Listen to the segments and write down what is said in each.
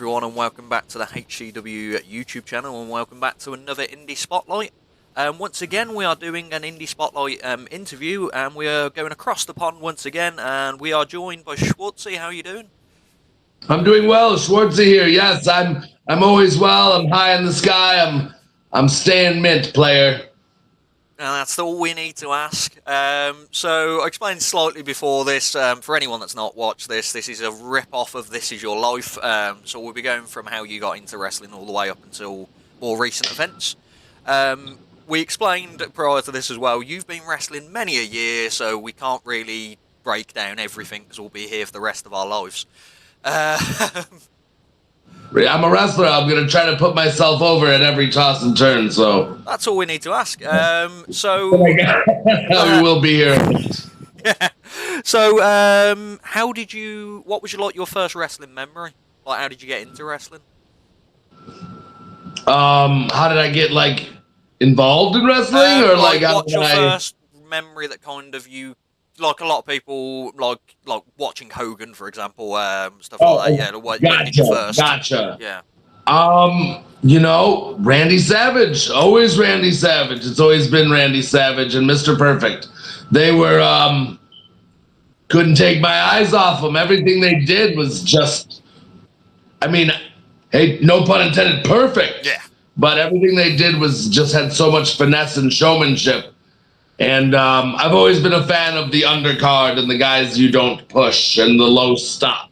everyone, and welcome back to the HCW YouTube channel, and welcome back to another Indie Spotlight. Once again, we are doing an Indie Spotlight interview, and we are going across the pond once again, and we are joined by Schwartzy. How are you doing? I'm doing well, Schwartzy here. Yes, I'm always well. I'm high in the sky. I'm staying mint, player. And that's all we need to ask. So I explained slightly before this, for anyone that's not watched this is a rip-off of This Is Your Life. So we'll be going from how you got into wrestling all the way up until more recent events. We explained prior to this as well, you've been wrestling many a year, so we can't really break down everything because we'll be here for the rest of our lives. I'm a wrestler. I'm going to try to put myself over at every toss and turn, so... That's all we need to ask. We will be here. Yeah. So, what was your first wrestling memory? Like, how did you get into wrestling? How did I get, involved in wrestling? What's your first memory that kind of you... Like a lot of people, like watching Hogan, for example, stuff like that. Yeah, when did you first? Gotcha. Yeah. Randy Savage. Always Randy Savage. It's always been Randy Savage and Mr. Perfect. They were couldn't take my eyes off them. Everything they did was just, hey, no pun intended, perfect. Yeah. But everything they did had so much finesse and showmanship. And I've always been a fan of the undercard and the guys you don't push and the low stock.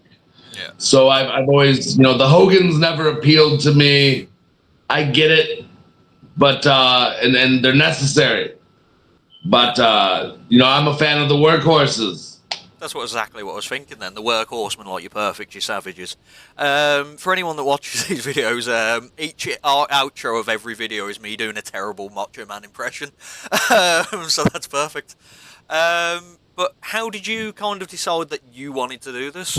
Yeah. So I've always, the Hogans never appealed to me. I get it, but and they're necessary. But I'm a fan of the workhorses. That's exactly what I was thinking then. The workhorsemen, like your Perfect, your Savages. For anyone that watches these videos, each outro of every video is me doing a terrible Macho Man impression. So that's perfect. But how did you kind of decide that you wanted to do this?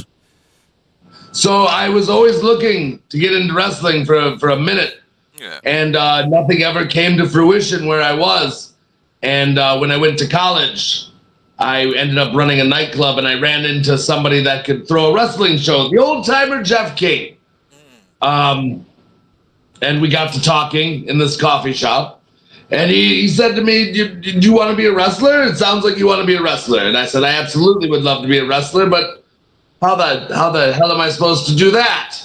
So I was always looking to get into wrestling for a minute. Yeah. And nothing ever came to fruition where I was. And when I went to college, I ended up running a nightclub, and I ran into somebody that could throw a wrestling show, the old-timer Jeff King. And we got to talking in this coffee shop, and he said to me, do you want to be a wrestler? It sounds like you want to be a wrestler. And I said, I absolutely would love to be a wrestler, but how the hell am I supposed to do that?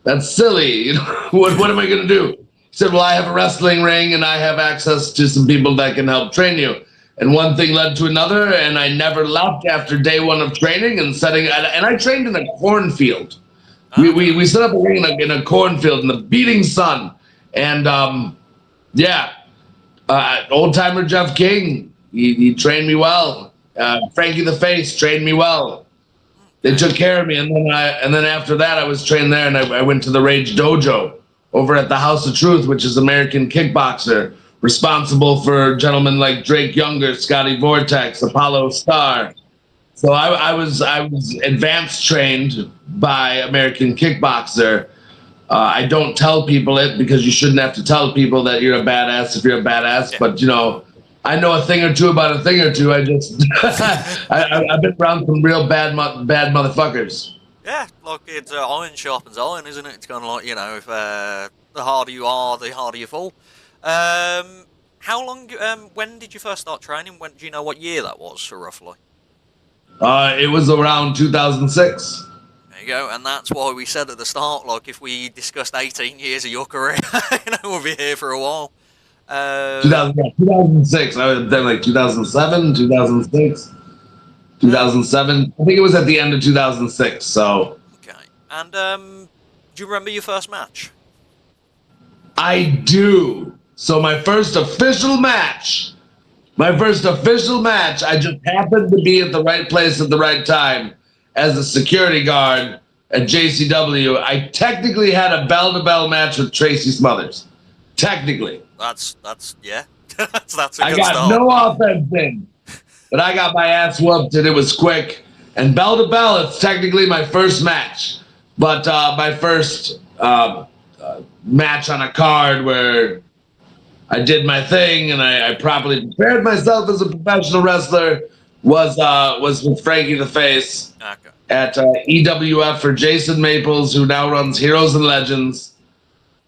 That's silly. What am I going to do? He said, well, I have a wrestling ring, and I have access to some people that can help train you. And one thing led to another, and I never left after day one of training and I trained in a cornfield. We set up a ring in a cornfield in the beating sun. And old-timer Jeff King, he trained me well. Frankie the Face trained me well. They took care of me, and then after that I was trained there, and I went to the Rage Dojo over at the House of Truth, which is American kickboxer, responsible for gentlemen like Drake Younger, Scotty Vortex, Apollo Star. So I was advanced trained by American Kickboxer. I don't tell people it because you shouldn't have to tell people that you're a badass if you're a badass. Yeah. But I know a thing or two about a thing or two. I just I've been around some real bad motherfuckers. Yeah, like it's iron sharpens iron, isn't it? It's kind of like if the harder you are, the harder you fall. How long? When did you first start training? When do you know what year that was, roughly? It was around 2006. There you go, and that's why we said at the start, like if we discussed 18 years of your career, we'll be here for a while. 2006. I was then 2007, 2006, 2007. I think it was at the end of 2006. So. Okay, and do you remember your first match? I do. So my first official match, I just happened to be at the right place at the right time as a security guard at JCW. I technically had a bell-to-bell match with Tracey Smothers. Technically. That's yeah. that's a good I got start. no offense in, but I got my ass whooped, and it was quick. And bell-to-bell, it's technically my first match. But my first match on a card where I did my thing and I properly prepared myself as a professional wrestler was with Frankie the Face at EWF for Jason Maples, who now runs Heroes and Legends.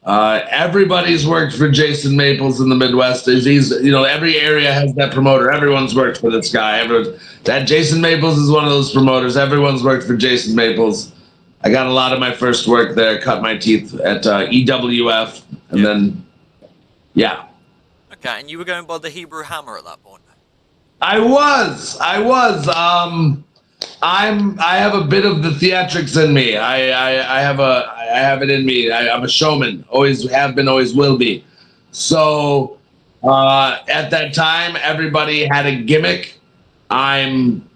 Everybody's worked for Jason Maples in the Midwest. He's every area has that promoter. Everyone's worked for this guy. That Jason Maples is one of those promoters. Everyone's worked for Jason Maples. I got a lot of my first work there. Cut my teeth at EWF, and then yeah. Okay, and you were going by the Hebrew Hammer at that point. I was. I have a bit of the theatrics in me. I have it in me. I'm a showman. Always have been, always will be. So at that time, everybody had a gimmick. I'm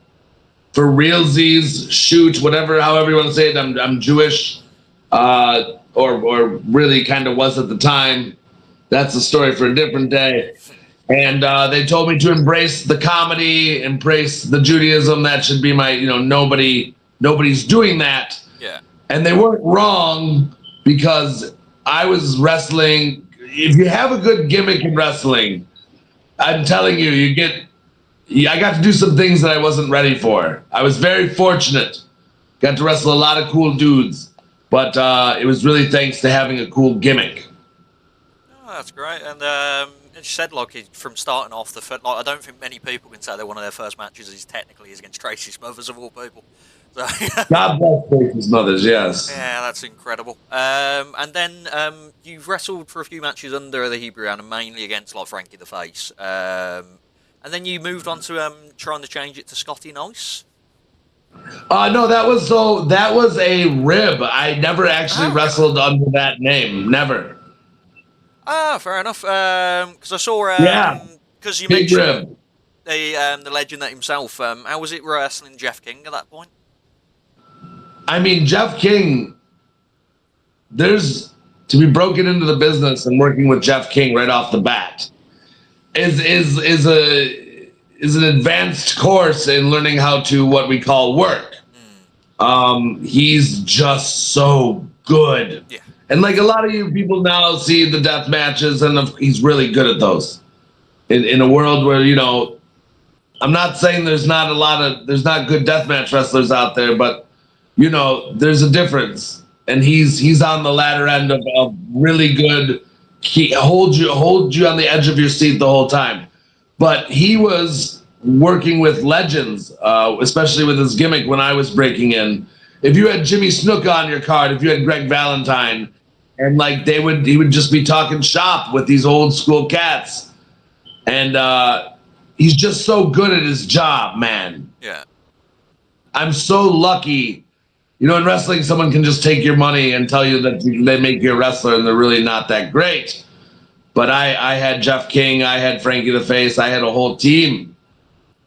for realsies, shoot, whatever, however you want to say it. I'm Jewish, or really kind of was at the time. That's a story for a different day. And they told me to embrace the comedy, embrace the Judaism. That should be my, nobody's doing that. Yeah. And they weren't wrong, because I was wrestling. If you have a good gimmick in wrestling, I'm telling you, I got to do some things that I wasn't ready for. I was very fortunate. Got to wrestle a lot of cool dudes, but it was really thanks to having a cool gimmick. Oh, that's great. And you said, from starting off, I don't think many people can say that one of their first matches is against Tracey Smothers, of all people. So, God bless Tracey Smothers, yes. Yeah, that's incredible. And then you've wrestled for a few matches under the Hebrew Hammer, mainly against Frankie the Face. And then you moved on to trying to change it to Scotty Nice. No, that was a rib. I never actually wrestled under that name. Never. Ah, fair enough. Because I saw, because you big mentioned rib. the legend himself. How was it wrestling Jeff King at that point? I mean, Jeff King. To be broken into the business and working with Jeff King right off the bat is an advanced course in learning how to what we call work. He's just so good. Yeah. And a lot of you people now see the death matches, and he's really good at those. In a world where, I'm not saying there's not good deathmatch wrestlers out there, but there's a difference. And he's on the latter end of really good. He hold you on the edge of your seat the whole time. But he was working with legends, especially with his gimmick when I was breaking in. If you had Jimmy Snook on your card, if you had Greg Valentine, and he would just be talking shop with these old school cats. And he's just so good at his job, man. Yeah. I'm so lucky. In wrestling, someone can just take your money and tell you that they make you a wrestler, and they're really not that great. But I had Jeff King, I had Frankie the Face, I had a whole team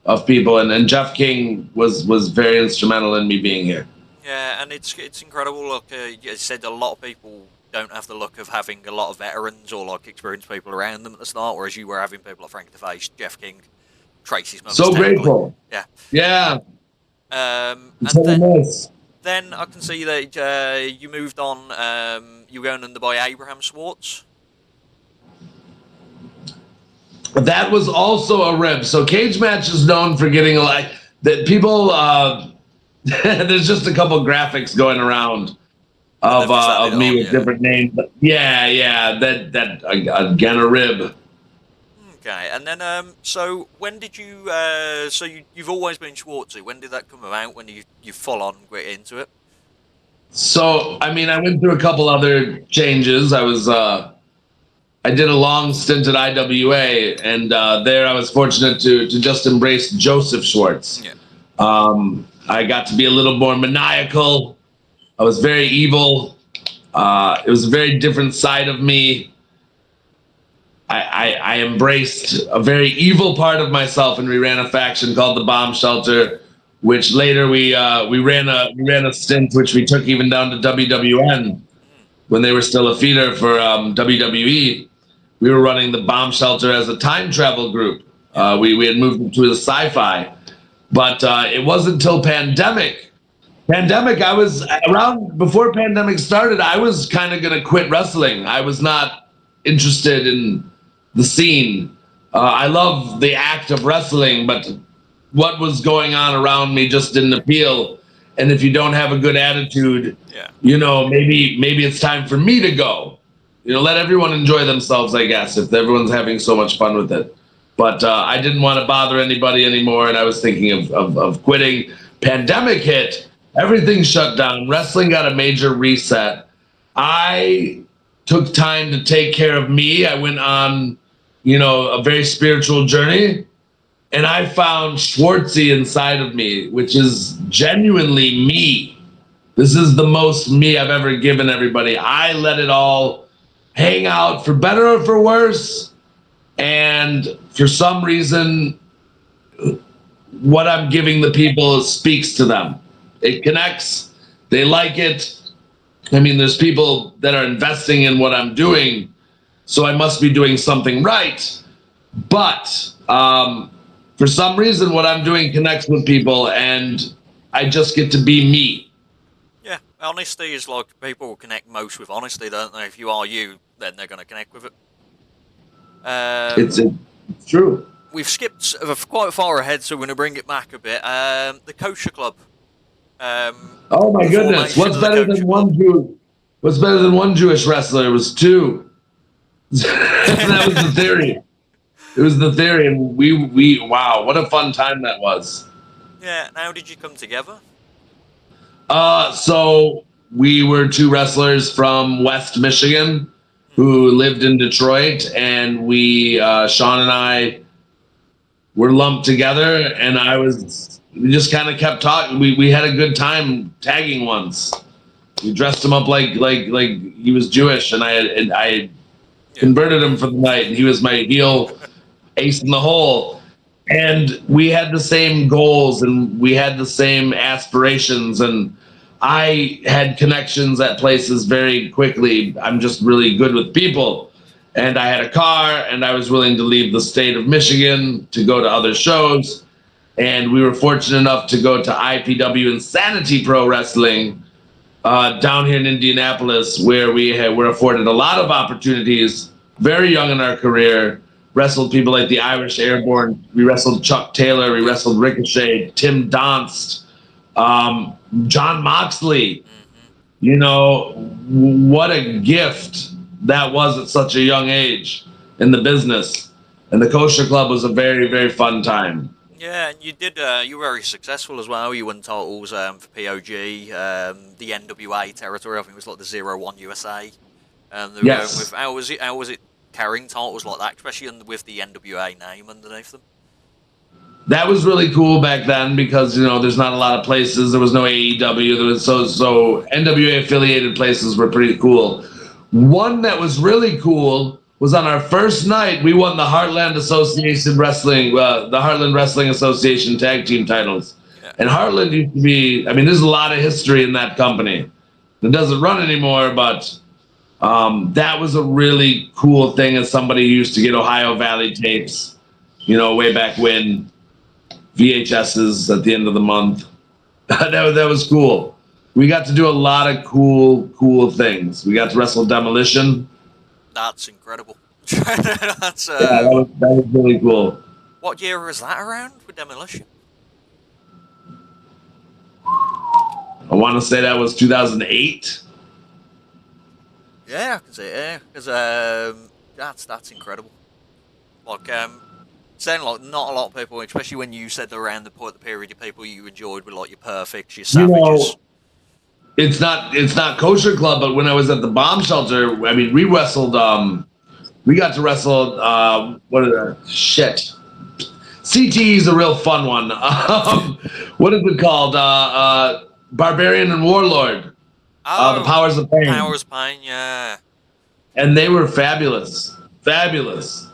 of people, and Jeff King was very instrumental in me being here. Yeah, and it's incredible. Look, you said a lot of people don't have the luck of having a lot of veterans or experienced people around them at the start, whereas you were having people like Frankie the Face, Jeff King, Tracey Smothers. So grateful. Yeah. Yeah. And so nice. Then I can see that you moved on. You were going under by Abraham Schwartz. That was also a rib. So Cagematch is known for getting that people. There's just a couple graphics going around of me with different names. But yeah. That again a rib. Okay, and then so when did you? So you've always been Schwartzy. When did that come about? When you full on get into it? So I mean, I went through a couple other changes. I did a long stint at IWA, and there I was fortunate to just embrace Joseph Schwartz. Yeah. I got to be a little more maniacal. I was very evil. It was a very different side of me. I embraced a very evil part of myself, and we ran a faction called the Bomb Shelter, which later we ran a stint which we took even down to WWN when they were still a feeder for WWE. We were running the Bomb Shelter as a time travel group. We had moved to the sci-fi, but it wasn't until pandemic. I was around before pandemic started. I was kind of gonna quit wrestling. I was not interested in the scene. I love the act of wrestling, but what was going on around me just didn't appeal. And if you don't have a good attitude, you know, maybe it's time for me to go. You know, let everyone enjoy themselves, I guess, if everyone's having so much fun with it. But I didn't want to bother anybody anymore, and I was thinking of quitting. Pandemic hit, everything shut down. Wrestling got a major reset. I took time to take care of me. I went on, you know, a very spiritual journey, and I found Schwartzy inside of me, which is genuinely me. This is the most me I've ever given everybody. I let it all hang out, for better or for worse. And for some reason, what I'm giving the people speaks to them. It connects. They like it. I mean, there's people that are investing in what I'm doing, so I must be doing something right. But for some reason, what I'm doing connects with people, and I just get to be me. Yeah, honesty is like, people will connect most with honesty, don't they? If you are you, then they're going to connect with it. It's true. We've skipped quite far ahead, so we're going to bring it back a bit. The Kosher Club. Oh my goodness! What's better than one Jew? What's better than one Jewish wrestler? It was two. That was the theory. It was the theory, and we wow, what a fun time that was. Yeah. And how did you come together? So we were two wrestlers from West Michigan who lived in Detroit, and we, Sean and I, were lumped together, and we just kind of kept talking. We had a good time tagging once. We dressed him up like he was Jewish, and I converted him for the night, and he was my heel ace in the hole. And we had the same goals, and we had the same aspirations, and I had connections at places very quickly. I'm just really good with people. And I had a car, and I was willing to leave the state of Michigan to go to other shows. And we were fortunate enough to go to IPW Insanity Pro Wrestling down here in Indianapolis, where we were afforded a lot of opportunities, very young in our career. Wrestled people like the Irish Airborne. We wrestled Chuck Taylor. We wrestled Ricochet, Tim Donst, John Moxley. You know, what a gift that was at such a young age in the business. And the Kosher Club was a very, very fun time. Yeah, and you did. You were very successful as well. You won titles for POG, the NWA territory. I think it was like the 0-1 USA. Yes. How was it carrying titles like that, especially with the NWA name underneath them? That was really cool back then because, you know, there's not a lot of places. There was no AEW. There was so NWA affiliated places were pretty cool. One that was really cool was on our first night. We won the Heartland Association Wrestling, the Heartland Wrestling Association tag team titles. Yeah. And Heartland used to be, I mean, there's a lot of history in that company. It doesn't run anymore, but that was a really cool thing as somebody who used to get Ohio Valley tapes, you know, way back when, VHSs at the end of the month. that was cool. We got to do a lot of cool things. We got to wrestle Demolition. That's incredible. That's yeah, that was really cool. What year was that around with Demolition? I want to say that was 2008. Yeah, I can say it. Yeah, because that's incredible. Like sounding like not a lot of people, especially when you said around the period of people you enjoyed were like your Perfects, your Savages. You know, it's not Kosher Club, but when I was at the bomb shelter, I mean, we wrestled. We got to wrestle. Shit. CTE is a real fun one. What is it called? Barbarian and Warlord. The Powers of Pain. Powers of Pain, yeah. And they were fabulous. Fabulous.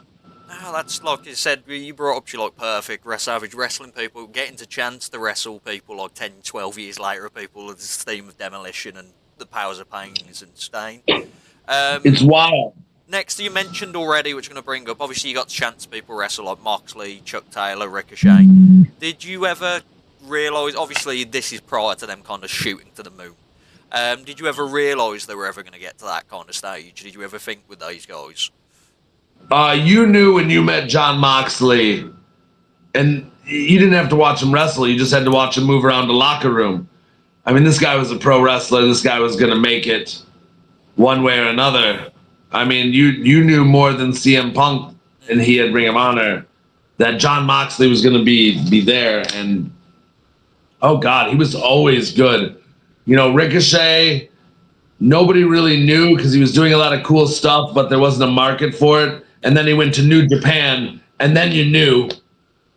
Oh, that's like you said, you brought up your like Perfect, Savage wrestling people, getting to chance to wrestle people like 10, 12 years later, people with this theme of Demolition and the Powers of Pain is insane. It's wild. Next, you mentioned already, which I'm going to bring up, obviously you got to chance people wrestle like Moxley, Chuck Taylor, Ricochet. Did you ever realise, obviously this is prior to them kind of shooting to the moon, did you ever realise they were ever going to get to that kind of stage? Did you ever think with those guys? You knew when you met John Moxley and you didn't have to watch him wrestle. You just had to watch him move around the locker room. I mean, this guy was a pro wrestler. This guy was going to make it one way or another. I mean, you knew more than CM Punk, and he had Ring of Honor, that Jon Moxley was going to be there. And, oh, God, he was always good. You know, Ricochet, nobody really knew because he was doing a lot of cool stuff, but there wasn't a market for it. And then he went to New Japan, and then you knew.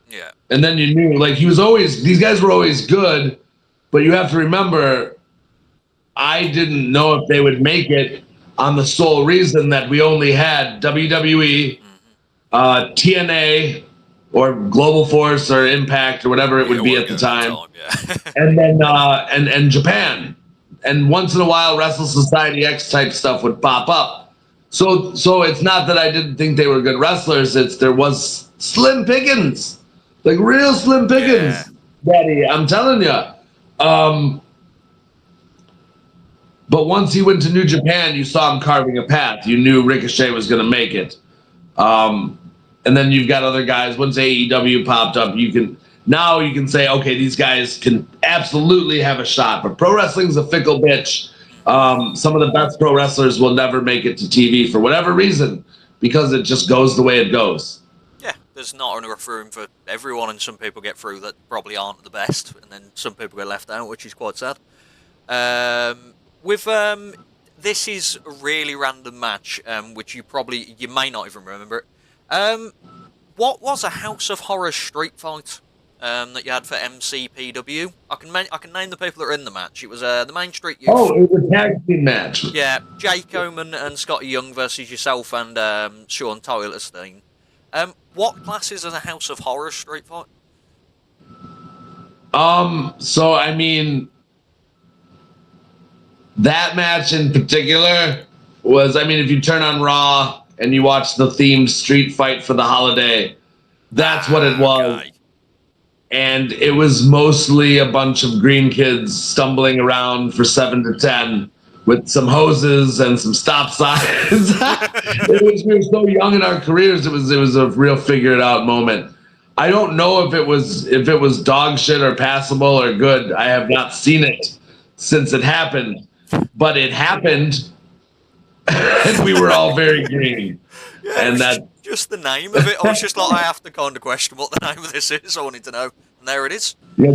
Yeah. And then you knew. Like, these guys were always good, but you have to remember, I didn't know if they would make it on the sole reason that we only had WWE, TNA, or Global Force, or Impact, or whatever it would be at the time. Yeah. And then and Japan. And once in a while, Wrestle Society X type stuff would pop up. So it's not that I didn't think they were good wrestlers. There was slim pickings, like real slim pickings, Daddy. I'm telling you. But once he went to New Japan, you saw him carving a path. You knew Ricochet was going to make it. And then you've got other guys. Once AEW popped up, you can say, okay, these guys can absolutely have a shot. But pro wrestling's a fickle bitch. Some of the best pro wrestlers will never make it to TV for whatever reason, because it just goes the way it goes. Yeah, there's not enough room for everyone, and some people get through that probably aren't the best, and then some people get left out, which is quite sad. This is a really random match, which you may not even remember it. What was a House of Horrors street fight that you had for MCPW? I can name the people that are in the match. It was the Main Street Youth. Oh, it was a tag team match. Yeah, Jake Oman and Scotty Young versus yourself and Sean Tylerstein. What classes as a House of Horrors street fight? So I mean, that match in particular was, I mean, if you turn on Raw and you watch the themed street fight for the holiday, that's what it was. Okay. And it was mostly a bunch of green kids stumbling around for 7 to 10 with some hoses and some stop signs. We were so young in our careers. It was a real figure it out moment. I don't know if it was dog shit or passable or good. I have not seen it since it happened, but it happened, and we were all very green. Yeah, and that just the name of it. I was just like, I have to kind of question what the name of this is. I wanted to know, and there it is. Yeah,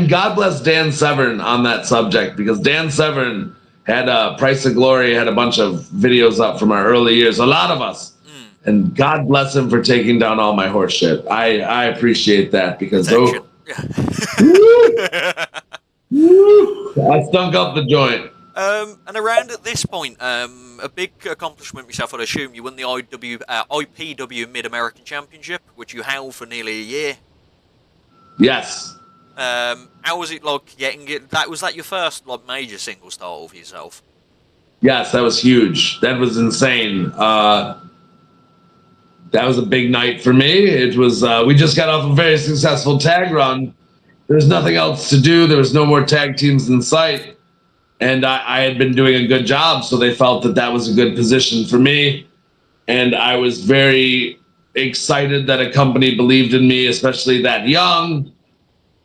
God bless Dan Severn on that subject, because Dan Severn had Price of Glory, had a bunch of videos up from our early years. A lot of us. And God bless him for taking down all my horse shit. I appreciate that, because I stunk up the joint. And around at this point, a big accomplishment myself, I'd assume, you won the IPW Mid-American Championship, which you held for nearly a year. Yes. How was it like getting it? Was that your first like major singles title for yourself? Yes, that was huge. That was insane. That was a big night for me. It was, we just got off a very successful tag run. There's nothing else to do. There was no more tag teams in sight. And I had been doing a good job, so they felt that was a good position for me. And I was very excited that a company believed in me, especially that young.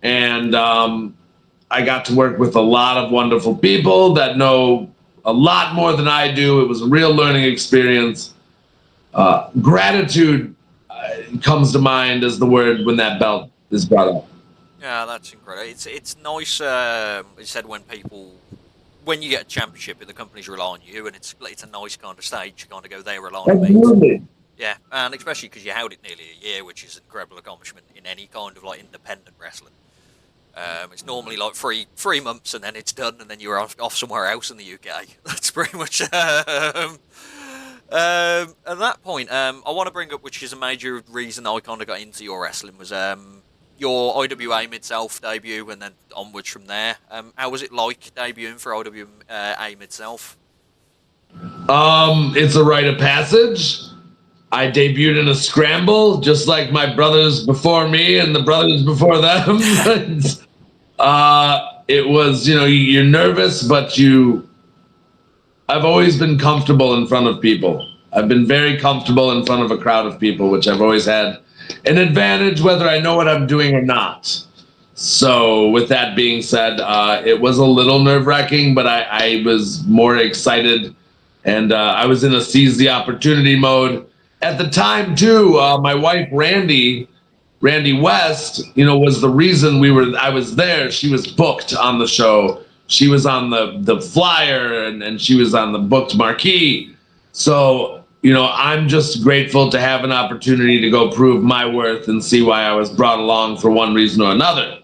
And I got to work with a lot of wonderful people that know a lot more than I do. It was a real learning experience. Gratitude comes to mind as the word when that belt is brought up. Yeah, that's incredible. It's nice. You said when you get a championship, the companies rely on you, and it's a nice kind of stage to kind of go, they rely on me. Yeah, and especially because you held it nearly a year, which is an incredible accomplishment in any kind of like independent wrestling. It's normally like three months and then it's done, and then you're off somewhere else in the UK. That's pretty much. At that point, I want to bring up, which is a major reason I kind of got into your wrestling, was your IWA Mid-South debut, and then onwards from there. How was it like debuting for IWA Mid-South? It's a rite of passage. I debuted in a scramble, just like my brothers before me and the brothers before them. It was, you're nervous, but I've always been comfortable in front of people. I've been very comfortable in front of a crowd of people, which I've always had an advantage whether I know what I'm doing or not. So with that being said, it was a little nerve-wracking, but I was more excited, and I was in a seize the opportunity mode. At the time, too, my wife, Randi West, was the reason I was there. She was booked on the show. She was on the flyer, and she was on the booked marquee. So, I'm just grateful to have an opportunity to go prove my worth and see why I was brought along for one reason or another.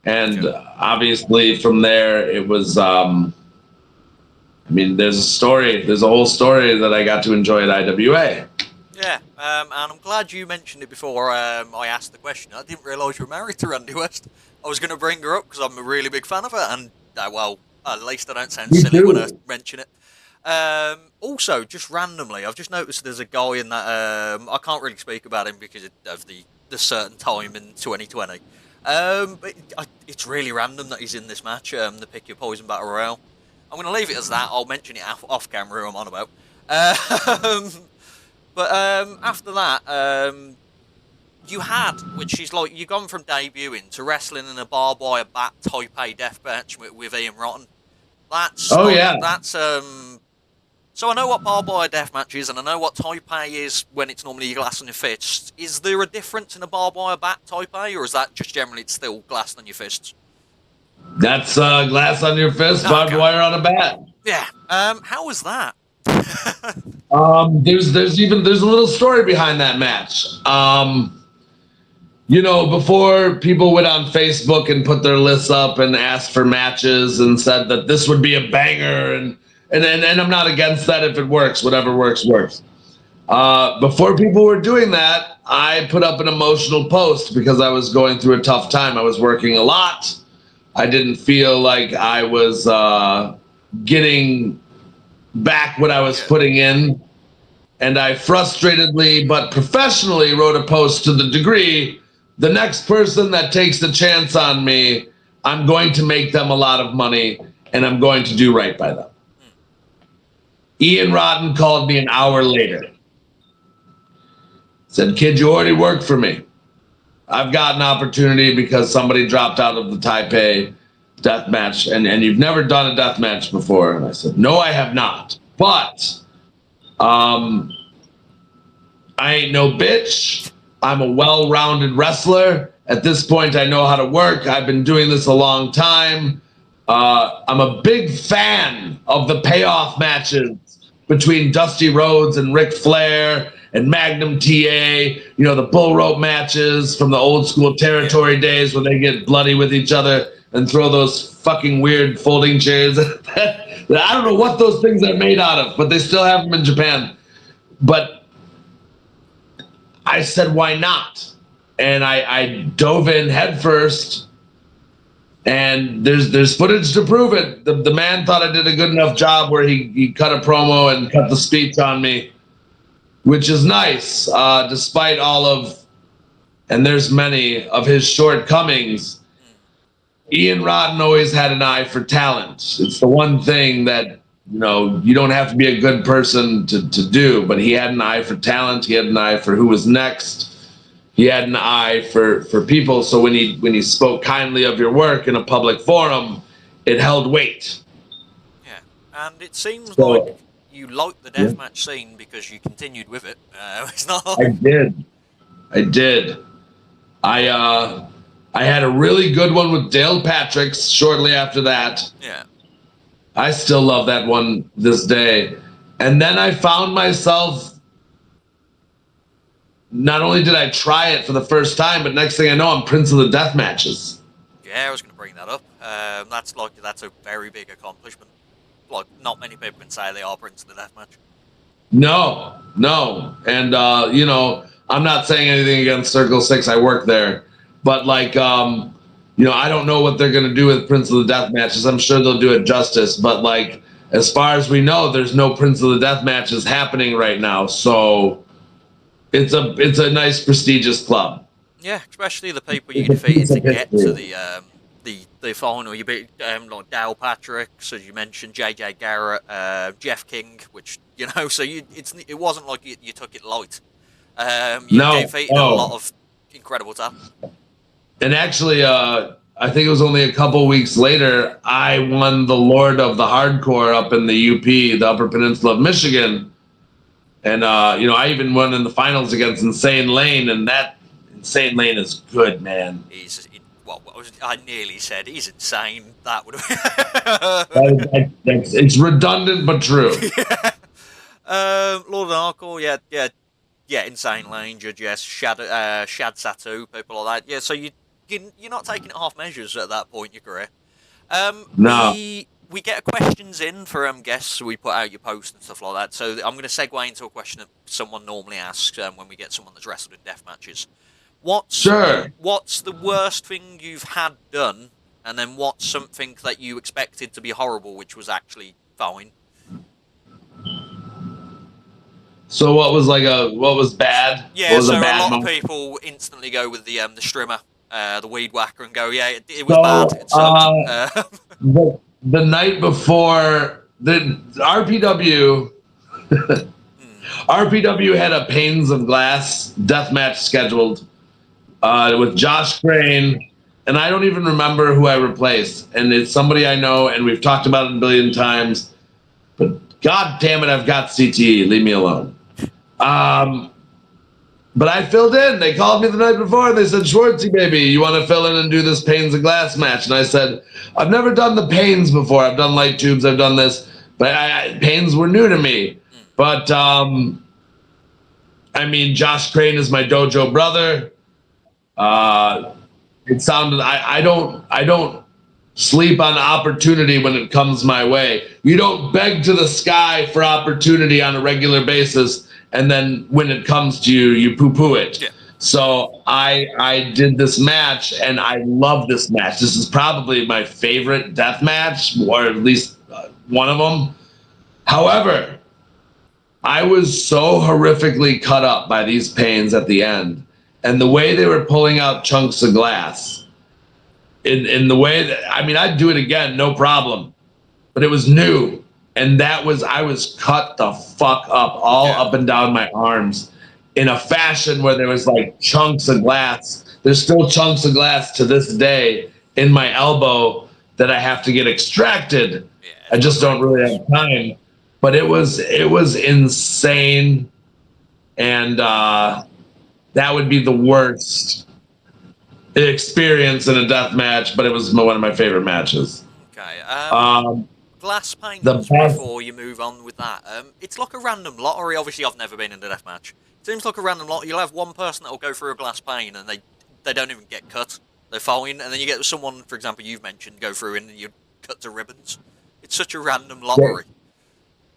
And obviously from there, it was, there's a whole story that I got to enjoy at IWA. Yeah, and I'm glad you mentioned it before I asked the question. I didn't realise you were married to Randi West. I was going to bring her up because I'm a really big fan of her, and, at least I don't sound silly when I mention it. Also, just randomly, I've just noticed there's a guy in that, I can't really speak about him because of the certain time in 2020. But it's really random that he's in this match, the Pick Your Poison Battle Royale. I'm going to leave it as that. I'll mention it off camera who I'm on about. But after that, you had, which is like, you've gone from debuting to wrestling in a barbed wire bat Type A death match with Ian Rotten. That's so I know what barbed wire death match is, and I know what Type A is when it's normally glass on your fists. Is there a difference in a barbed wire bat Type A, or is that just generally it's still glass on your fists? That's glass on your fist, barbed wire on a bat. Yeah. How was that? There's a little story behind that match. Before people went on Facebook and put their lists up and asked for matches and said that this would be a banger, and I'm not against that if it works. Whatever works. Before people were doing that, I put up an emotional post because I was going through a tough time. I was working a lot. I didn't feel like I was getting back what I was putting in. And I frustratedly but professionally wrote a post to the degree, the next person that takes the chance on me, I'm going to make them a lot of money and I'm going to do right by them. Ian Rotten called me an hour later. Said, kid, you already worked for me. I've got an opportunity because somebody dropped out of the Taipei death match, and you've never done a death match before. And I said, no, I have not. But I ain't no bitch. I'm a well-rounded wrestler. At this point, I know how to work. I've been doing this a long time. I'm a big fan of the payoff matches between Dusty Rhodes and Ric Flair and Magnum TA, the bull rope matches from the old school territory days where they get bloody with each other and throw those fucking weird folding chairs. I don't know what those things are made out of, but they still have them in Japan. But I said, why not? And I dove in headfirst, and there's footage to prove it. The man thought I did a good enough job where he cut a promo and cut the speech on me, which is nice, despite all of, and there's many of his shortcomings. Ian Rotten always had an eye for talent. It's the one thing that, you don't have to be a good person to do, but he had an eye for talent. He had an eye for who was next. He had an eye for people. So when he spoke kindly of your work in a public forum, it held weight. Yeah, and it seems like you liked the deathmatch scene because you continued with it. It's not. I did. I had a really good one with Dale Patricks shortly after that. Yeah. I still love that one this day. And then I found myself, not only did I try it for the first time, but next thing I know, I'm Prince of the Death Matches. Yeah, I was going to bring that up. That's a very big accomplishment. Like, not many people can say they are Prince of the Death Match. No. And, I'm not saying anything against Circle 6. I work there. But, I don't know what they're going to do with Prince of the Death Matches. I'm sure they'll do it justice. But, as far as we know, there's no Prince of the Death Matches happening right now. So it's a nice, prestigious club. Yeah, especially the people you defeated to get to the final. You beat like Dale Patrick, as you mentioned, JJ Garrett, Jeff King, which so it wasn't like you took it light. You No. defeated a lot of incredible talent. And actually, I think it was only a couple weeks later, I won the Lord of the Hardcore up in the UP, the Upper Peninsula of Michigan. And, I even won in the finals against Insane Lane, and that Insane Lane is good, man. I nearly said he's insane. That would have It's redundant, but true. Lord of the Hardcore, yeah, Insane Lane, Judge, yes, Shad Satu, people like that. Yeah, so you're not taking it half measures at that point in your career. No. We get questions in for guests, so we put out your post and stuff like that. So I'm going to segue into a question that someone normally asks when we get someone that's wrestled in death matches. What's the worst thing you've had done, and then what's something that you expected to be horrible, which was actually fine? So what was bad? Yeah, was so a lot moment? of people instantly go with the strimmer, the weed whacker, and go, yeah, it was bad. It sucked. The night before the RPW, RPW had a Panes of Glass death match scheduled with Josh Crane, and I don't even remember who I replaced. And it's somebody I know, and we've talked about it a billion times. But God damn it, I've got CTE. Leave me alone. But I filled in. They called me the night before. They said, Schwartzy, baby, you want to fill in and do this Panes of Glass match? And I said, I've never done the Panes before. I've done light tubes. I've done this. But Panes were new to me. But, Josh Crane is my dojo brother. It sounded, I don't sleep on opportunity when it comes my way. You don't beg to the sky for opportunity on a regular basis, and then when it comes to you, you poo-poo it. Yeah. So I did this match, and I love this match. This is probably my favorite death match, or at least one of them. However, I was so horrifically cut up by these pains at the end, and the way they were pulling out chunks of glass, in the way that, I'd do it again, no problem. But it was new. And I was cut the fuck up, up and down my arms in a fashion where there was like chunks of glass. There's still chunks of glass to this day in my elbow that I have to get extracted. Yeah, I just don't really have time. But it was insane. And that would be the worst experience in a death match, but it was one of my favorite matches. Okay. Glass panes, before you move on with that. It's like a random lottery. Obviously, I've never been in a death match. It seems like a random lottery. You'll have one person that will go through a glass pane and they don't even get cut. They're fine. And then you get someone, for example, you've mentioned, go through and you cut to ribbons. It's such a random lottery.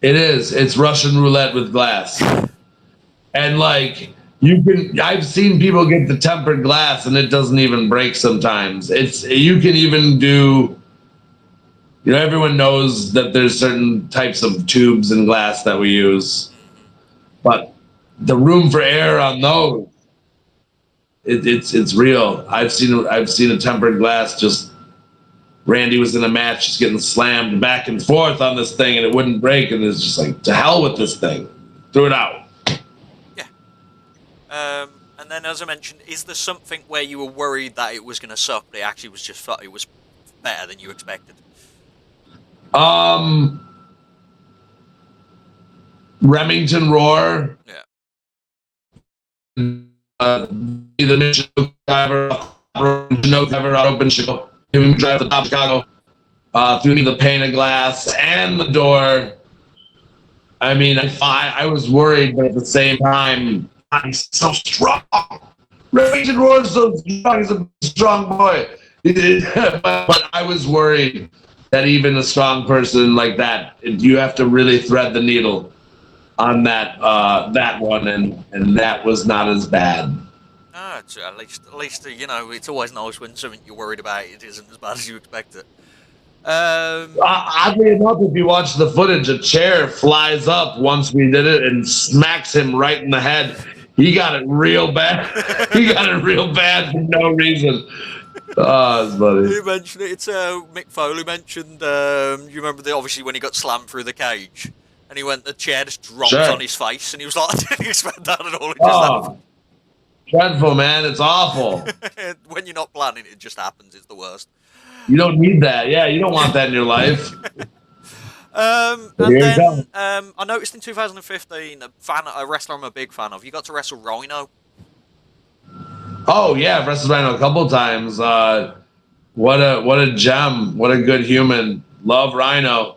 It is. It's Russian roulette with glass. And I've seen people get the tempered glass and it doesn't even break sometimes. You can even do, everyone knows that there's certain types of tubes and glass that we use, but the room for error on those, it's real. I've seen a tempered glass. Just Randy was in a match, just getting slammed back and forth on this thing, and it wouldn't break. And it's just like, to hell with this thing, threw it out. Yeah. And then, as I mentioned, is there something where you were worried that it was going to suck, but it actually was it was better than you expected? Remington Roar. Yeah. The mission driver out open Chicago, him drive the top of Chicago, through me the pane of glass and the door. I was worried, but at the same time, he's so strong. Remington Roar is so strong. He's a strong boy. But I was worried that even a strong person like that, you have to really thread the needle on that one, and that was not as bad. At least it's always nice when something you're worried about it isn't as bad as you expect it. Oddly enough, if you watch the footage, a chair flies up once we did it and smacks him right in the head. He got it real bad. He got it real bad for no reason. Oh, it's funny. You mentioned it. It's Mick Foley mentioned. You remember obviously when he got slammed through the cage, And he went, the chair just dropped Sure. on his face, and he was like, I didn't expect that at all. It just Oh, dreadful, man. It's awful. happened. When you're not planning, it just happens. It's the worst. You don't need that. Yeah, you don't want that in your life. And Here you go. then I noticed in 2015 a wrestler I'm a big fan of. You got to wrestle Rhino. Oh yeah, I've wrestled Rhino a couple times. What a gem. What a good human. Love Rhino.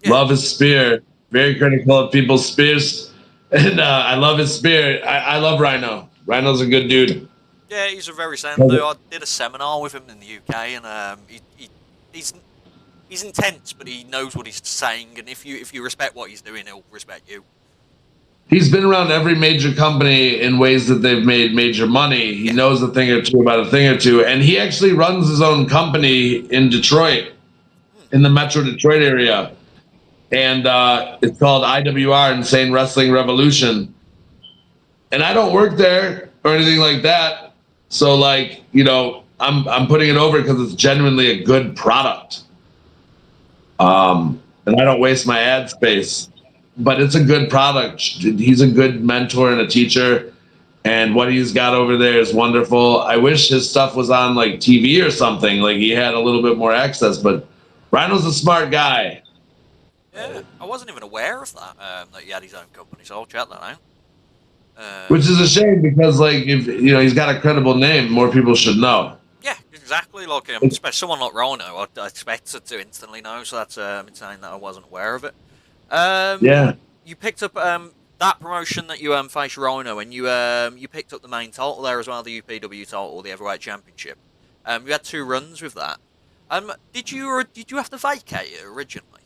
Yeah. Love his spear. Very critical of people's spears. And I love his spear. I love Rhino. Rhino's a good dude. Yeah, he's a very sound dude. I did a seminar with him in the UK, and he's intense, but he knows what he's saying. And if you respect what he's doing, he'll respect you. He's been around every major company in ways that they've made major money. He knows a thing or two about a thing or two. And he actually runs his own company in Detroit, in the Metro Detroit area. And it's called IWR, Insane Wrestling Revolution. And I don't work there or anything like that. So like, you know, I'm putting it over because it's genuinely a good product. And I don't waste my ad space. But it's a good product. He's a good mentor and a teacher, and what he's got over there is wonderful. I wish his stuff was on like TV or something, like he had a little bit more access, but Rhino's a smart guy. Yeah, I wasn't even aware of that, that he had his own company, so I'll check that out. Which is a shame because like if you know he's got a credible name, more people should know. Yeah, exactly. Like especially someone like Rhino, I expected to instantly know, so that's insane that I wasn't aware of it. Yeah. You picked up that promotion that you faced Rhino, and you picked up the main title there as well, the UPW title, the Heavyweight Championship. You had 2 runs with that. Did you have to vacate it originally?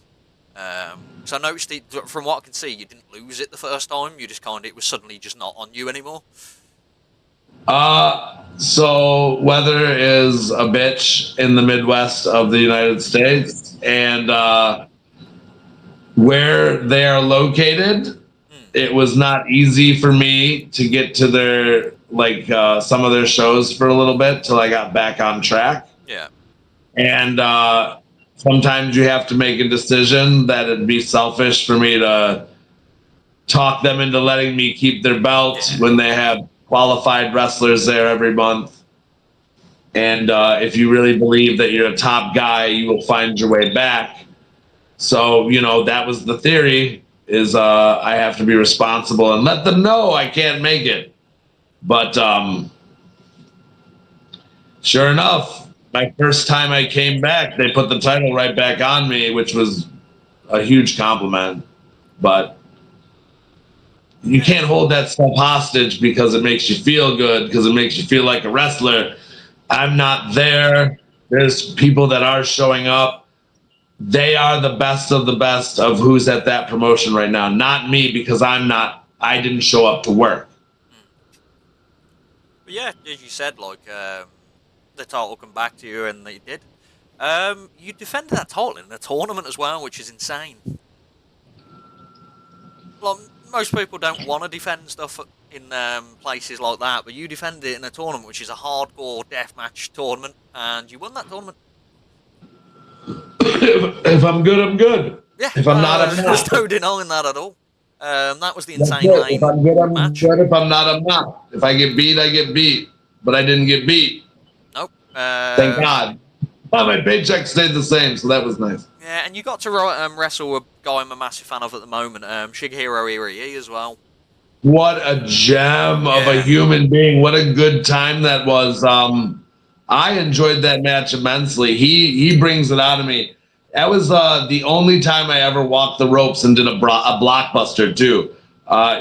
So I noticed it, from what I can see, you didn't lose it the first time. You just it was suddenly just not on you anymore. So weather is a bitch in the Midwest of the United States, and where they are located, it was not easy for me to get to their some of their shows for a little bit till I got back on track. Yeah. And sometimes you have to make a decision that it'd be selfish for me to talk them into letting me keep their belt when they have qualified wrestlers there every month. And if you really believe that you're a top guy, you will find your way back. So, you know, that was the theory, is I have to be responsible and let them know I can't make it. But sure enough, my first time I came back, they put the title right back on me, which was a huge compliment. But you can't hold that stuff hostage because it makes you feel good, because it makes you feel like a wrestler. I'm not there. There's people that are showing up. They are the best of the best of who's at that promotion right now. Not me, because I didn't show up to work. But yeah, as you said, like, the title come back to you, and they did. You defended that title in a tournament as well, which is insane. Like, most people don't want to defend stuff in places like that, but you defended it in a tournament, which is a hardcore deathmatch tournament, and you won that tournament. If I'm good, I'm good. Yeah, If I'm not, I'm not. There's no denying that at all. That was the insane If I'm good, I'm match. good. If I'm not, I'm not. If I get beat, I get beat. But I didn't get beat. Nope. Thank God. Well, my paycheck stayed the same, so that was nice. Yeah, and you got to wrestle a guy I'm a massive fan of at the moment, Shigeru Irie as well. What a gem of a human being. What a good time that was. I enjoyed that match immensely. He brings it out of me. That was the only time I ever walked the ropes and did a blockbuster too.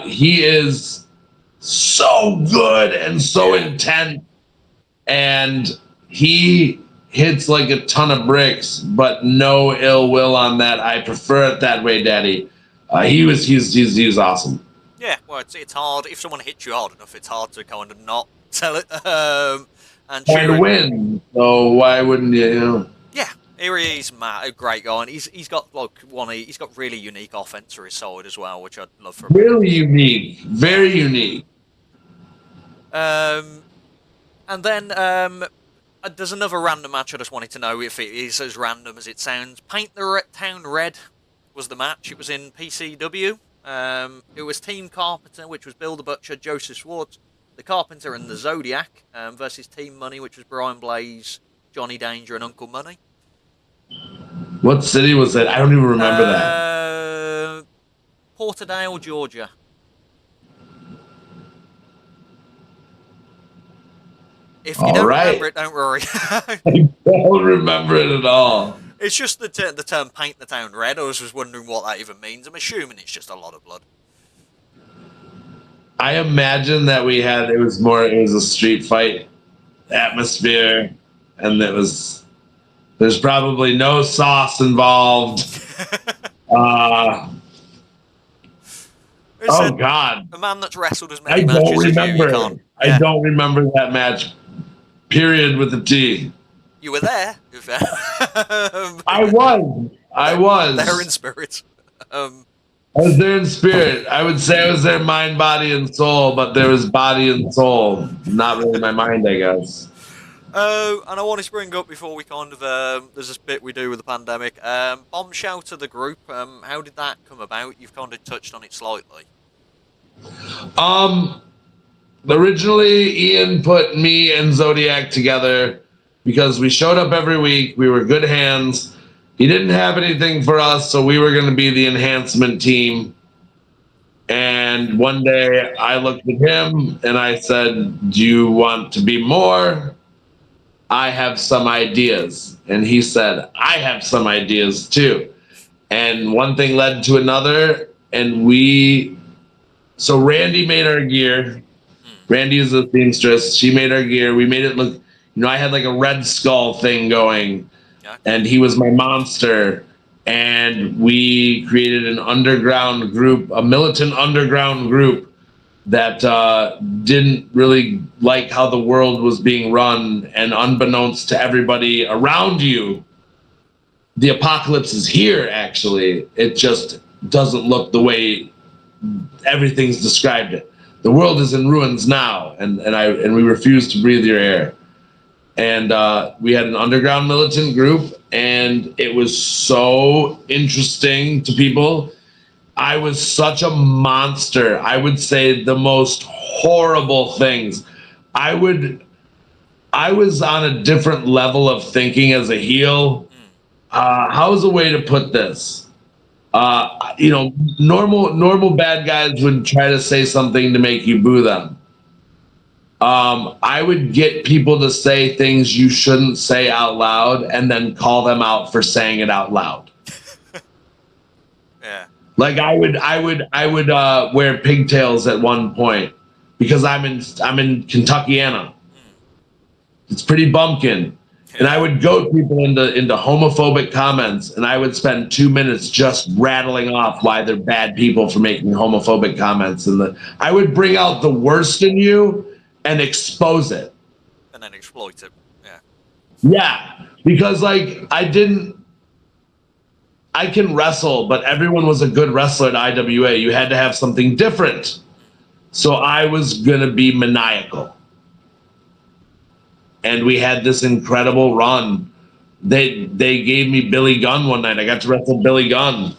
He is so good and so intense, and he hits like a ton of bricks, but no ill will on that. I prefer it that way, Daddy. He was awesome. Yeah, well, it's hard if someone hits you hard enough. It's hard to kind of not tell it. And trying to win, so why wouldn't you? You know? Yeah, Irie's a great guy, and he's got like he's got really unique offense for his side as well, which I'd love for him. Really unique, very unique. And then there's another random match I just wanted to know if it is as random as it sounds. Paint the Town Red. was the match. It was in PCW. It was Team Carpenter, which was Bill the Butcher, Joseph Schwartz, the Carpenter, and the Zodiac, versus Team Money, which was Brian Blaze, Johnny Danger, and Uncle Money. What city was it? I don't even remember that. Porterdale, Georgia. If you don't remember it, don't worry. I don't remember it at all. It's just the term paint the town red. I was just wondering what that even means. I'm assuming it's just a lot of blood. I imagine that it was a street fight atmosphere, and there's probably no sauce involved. Oh God! A man that's wrestled as many matches as you can't. I don't remember that match. Period with the T. You were there. I was. There in spirit. I was there in spirit. I would say I was there mind, body, and soul, but there was body and soul. Not really my mind, I guess. And I wanted to bring up before we kind of there's this bit we do with the pandemic. Bombshell to the group. How did that come about? You've kind of touched on it slightly. Originally, Ian put me and Zodiac together because we showed up every week. We were good hands. He didn't have anything for us, so we were going to be the enhancement team. And one day I looked at him and I said, "Do you want to be more? I have some ideas." And he said, "I have some ideas too." And one thing led to another, and so Randi made our gear. Randi is a seamstress. She made our gear. We made it look, I had like a Red Skull thing going, and he was my monster. And we created an underground group, a militant underground group that didn't really like how the world was being run. And unbeknownst to everybody around you, the apocalypse is here, actually. It just doesn't look the way everything's described it. The world is in ruins now, and we refuse to breathe your air. And we had an underground militant group, and it was so interesting to people. I was such a monster. I would say the most horrible things. I was on a different level of thinking as a heel. How's a way to put this? Normal bad guys would try to say something to make you boo them. I would get people to say things you shouldn't say out loud and then call them out for saying it out loud. Yeah. Like I would wear pigtails at one point because I'm in Kentuckiana. It's pretty bumpkin. And I would goad people into homophobic comments, and I would spend 2 minutes just rattling off why they're bad people for making homophobic comments. And I would bring out the worst in you and expose it. And then exploit it. Yeah. Yeah. Because I can wrestle, but everyone was a good wrestler at IWA. You had to have something different. So I was going to be maniacal. And we had this incredible run. They gave me Billy Gunn one night. I got to wrestle Billy Gunn.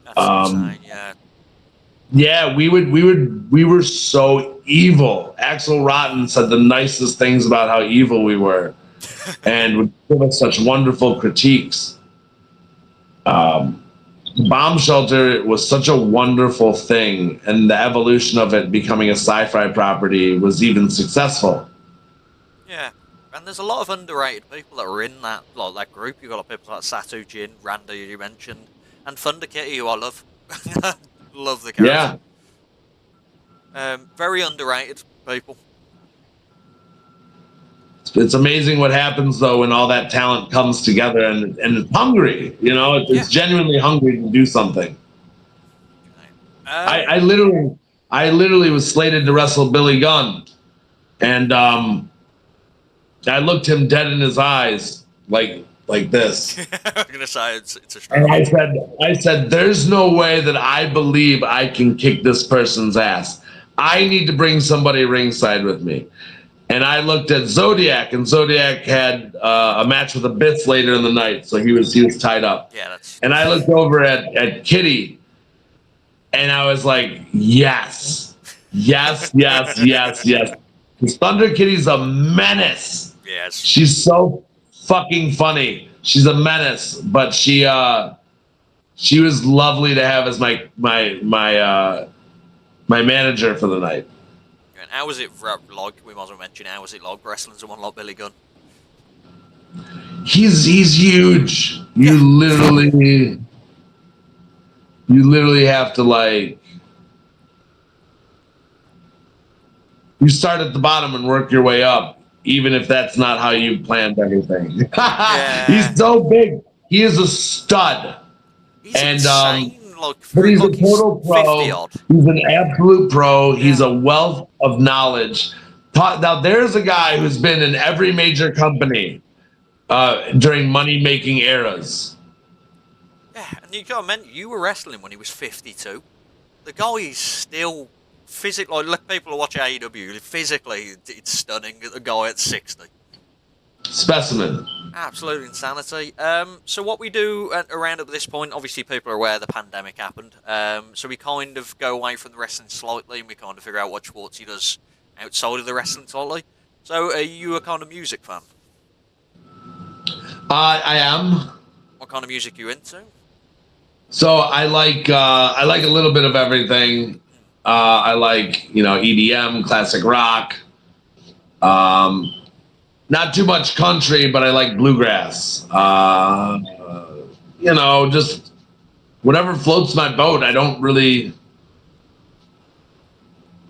That's insane, yeah. Yeah, we were so evil. Axel Rotten said the nicest things about how evil we were, and would give us such wonderful critiques. Bomb Shelter was such a wonderful thing, and the evolution of it becoming a sci-fi property was even successful. Yeah, and there's a lot of underrated people that are in that group. You've got people like Satu Jin, Randi, you mentioned, and Thunder Kitty, who I love. Love the character. Yeah. Very underrated people. It's amazing what happens though when all that talent comes together and it's hungry. It's genuinely hungry to do something. Okay. I literally was slated to wrestle Billy Gunn, and I looked him dead in his eyes, like this. I'm gonna say it's a struggle. And I said, "There's no way that I believe I can kick this person's ass. I need to bring somebody ringside with me." And I looked at Zodiac, and Zodiac had a match with Abyss later in the night, so he was tied up. Yeah, that's. And I looked over at Kitty, and I was like, yes, yes, yes, yes, yes. Because Thunder Kitty's a menace. Yes. She's so fucking funny. She's a menace, but she was lovely to have as my manager for the night. And how was it like? We might as well mention how was it like wrestling someone like Billy Gunn? He's huge. You literally have to like. You start at the bottom and work your way up, even if that's not how you planned everything. Yeah. He's so big. He is a stud. He's insane. But he's a total pro. He's an absolute pro. He's a wealth of knowledge. Now, there's a guy who's been in every major company during money-making eras. Yeah, and you got to mention, you were wrestling when he was 52. The guy is still physically, like people who watch AEW, physically, it's stunning. The guy at 60. Specimen. Absolute insanity. So what we do around at this point, obviously people are aware the pandemic happened. So we kind of go away from the wrestling slightly, and we kind of figure out what Schwartzy does outside of the wrestling slightly. So are you a kind of music fan? I am. What kind of music are you into? So I like a little bit of everything. I like EDM, classic rock. Not too much country, but I like bluegrass. Just whatever floats my boat. I don't really.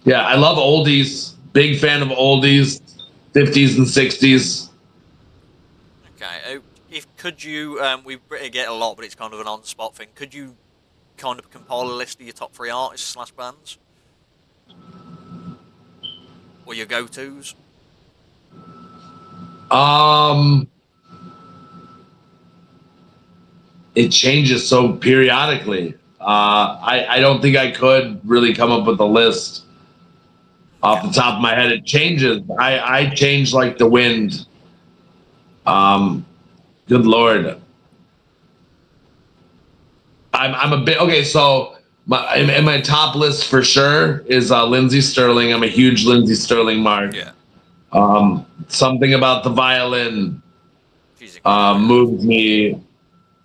Yeah, I love oldies. Big fan of oldies, 50s and 60s. Okay, could you? We get a lot, but it's kind of an on-spot thing. Could you kind of compile a list of your top 3 artists / bands, or your go-tos? It changes so periodically. I don't think I could really come up with a list off the top of my head. It changes. I change like the wind. Good Lord. I'm a bit okay. So in my top list for sure is Lindsey Sterling. I'm a huge Lindsey Sterling mark. Yeah. Something about the violin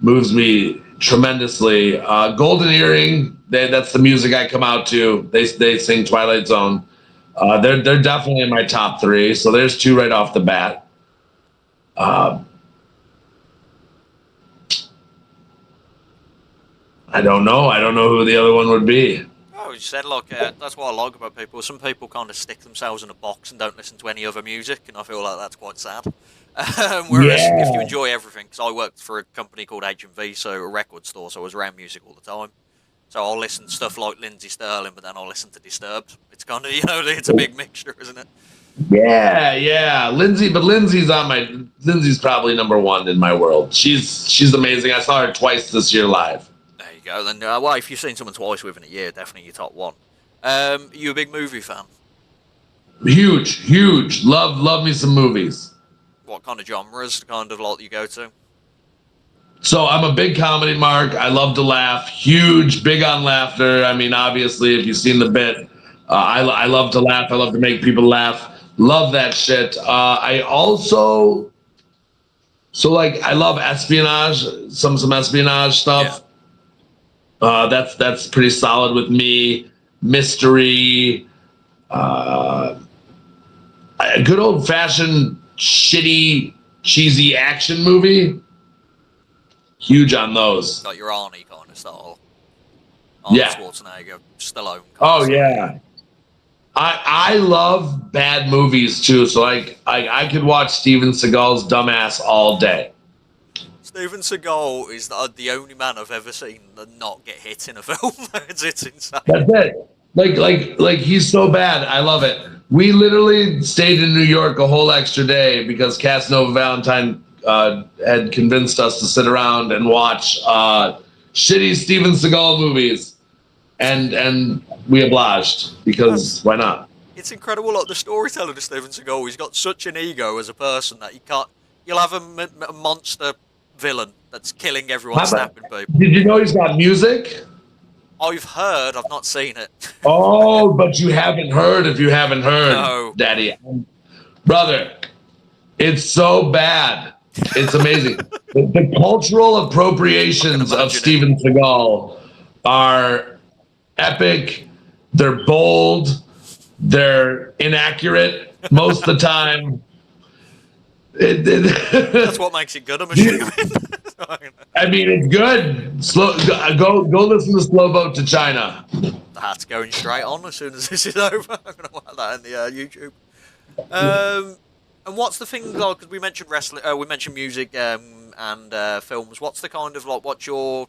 moves me tremendously. Golden Earring, that's the music I come out to. They sing Twilight Zone. They're definitely in my top 3. So there's 2 right off the bat. I don't know. I don't know who the other one would be. Oh, you said that's what I like about people. Some people kind of stick themselves in a box and don't listen to any other music, and I feel like that's quite sad. Whereas if you enjoy everything, because I worked for a company called HCW, so a record store, so I was around music all the time. So I'll listen to stuff like Lindsey Sterling, but then I'll listen to Disturbed. It's kind of, it's a big mixture, isn't it? Yeah. Lindsey's probably number 1 in my world. She's amazing. I saw her twice this year live. There you go. Then, well, if you've seen someone twice within a year, definitely your top 1. You a big movie fan? Huge. Love me some movies. What kind of genres kind of like you go to? So I'm a big comedy mark. I love to laugh. Big on laughter. I mean, obviously, if you've seen the bit, I love to laugh. I love to make people laugh. Love that shit. I also, I love espionage. Some espionage stuff. Yeah. That's pretty solid with me. Mystery. A good old fashioned shitty cheesy action movie. Huge on those. Like your Arnie kind of style. Yeah. Schwarzenegger, Stallone. Oh yeah. I love bad movies too. So I could watch Steven Seagal's Dumbass all day. Steven Seagal is the only man I've ever seen that not get hit in a film. It's insane. That's it. Like he's so bad. I love it. We literally stayed in New York a whole extra day because Casanova Valentine had convinced us to sit around and watch shitty Steven Seagal movies, and we obliged because why not? It's incredible, like the storyteller of Steven Seagal. He's got such an ego as a person that you can't. You'll have a monster villain that's killing everyone, snapping people. Did you know he's got music? I've heard. I've not seen it. Oh, but you haven't heard if you haven't heard, No. Daddy. Brother, it's so bad. It's amazing. The cultural appropriations of Steven Seagal are epic. They're bold. They're inaccurate most of the time. That's what makes it good, I'm assuming. I mean, it's good. Go listen to Slow Boat to China. That's going straight on as soon as this is over. I'm going to watch that in the YouTube. And what's the thing, like, because we mentioned wrestling, we mentioned music and films. What's the kind of, like, what's your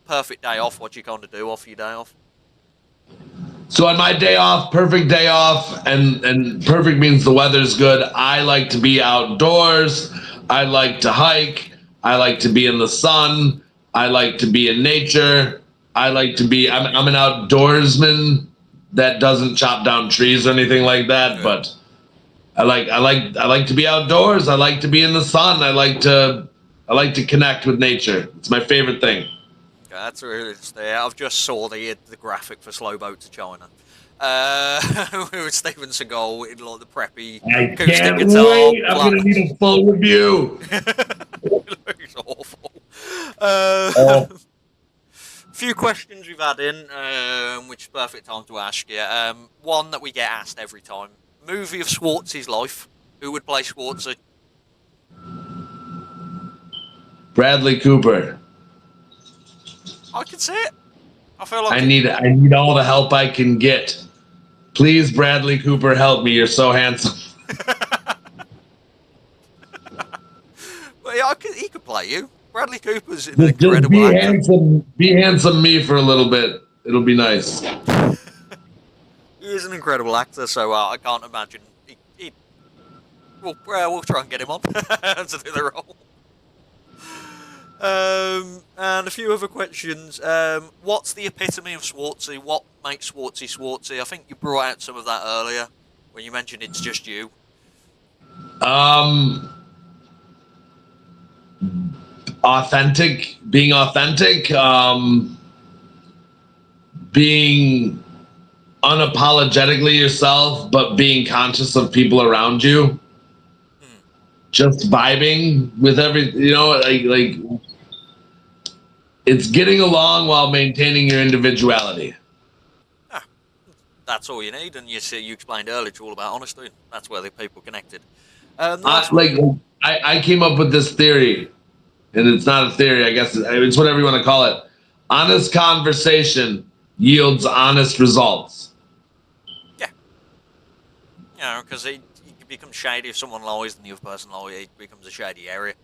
perfect day off? What do you kind of do off your day off? So on my day off, perfect day off, and perfect means the weather's good, I like to be outdoors. I like to hike. I like to be in the sun. I like to be in nature. I like to be, I'm an outdoorsman that doesn't chop down trees or anything like that, but I like to be outdoors. I like to be in the sun. I like to connect with nature. It's my favorite thing. That's really interesting. I've just saw the graphic for Slow Boat to China. With Steven Seagal in like the preppy acoustic guitar. Wait. I'm gonna need a full review. It's awful. Few questions we've had in, which is perfect time to ask you. One that we get asked every time: movie of Schwartzy's life. Who would play Schwartzy? Bradley Cooper. I can see it. I feel like I need all the help I can get. Please, Bradley Cooper, help me. You're so handsome. Well, yeah, he could play you. Bradley Cooper's an incredible be actor. handsome. Be handsome me for a little bit. It'll be nice. He is an incredible actor, so I can't imagine. We'll try and get him on to do the role. And a few other questions. What's the epitome of Schwartzy? What makes Schwartzy Schwartzy? I think you brought out some of that earlier when you mentioned it's just you. Authentic, being being unapologetically yourself, but being conscious of people around you. Just vibing with like it's getting along while maintaining your individuality. That's all you need, and you explained earlier it's all about honesty. That's where the people connected. I came up with this theory, and it's not a theory, I guess it's whatever you want to call it. Honest conversation yields honest results. Yeah, because it becomes shady if someone lies and the other person lies. It becomes a shady area.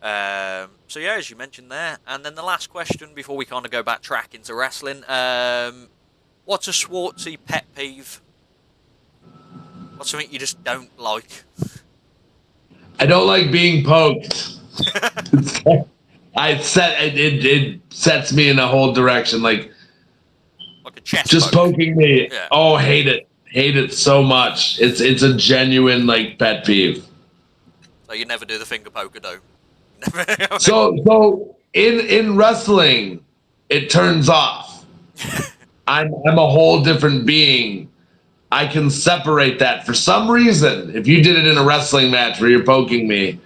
So yeah, as you mentioned there, and then the last question before we kind of go backtrack into wrestling. What's a Schwartzy pet peeve? What's something you just don't like? I don't like being poked. It sets me in a whole direction, like a chest just poke. poking me. Yeah. Oh, hate it so much. It's a genuine like pet peeve. So you never do the finger poker, though. So in wrestling, it turns off. I'm a whole different being. I can separate that for some reason. If you did it in a wrestling match where you're poking me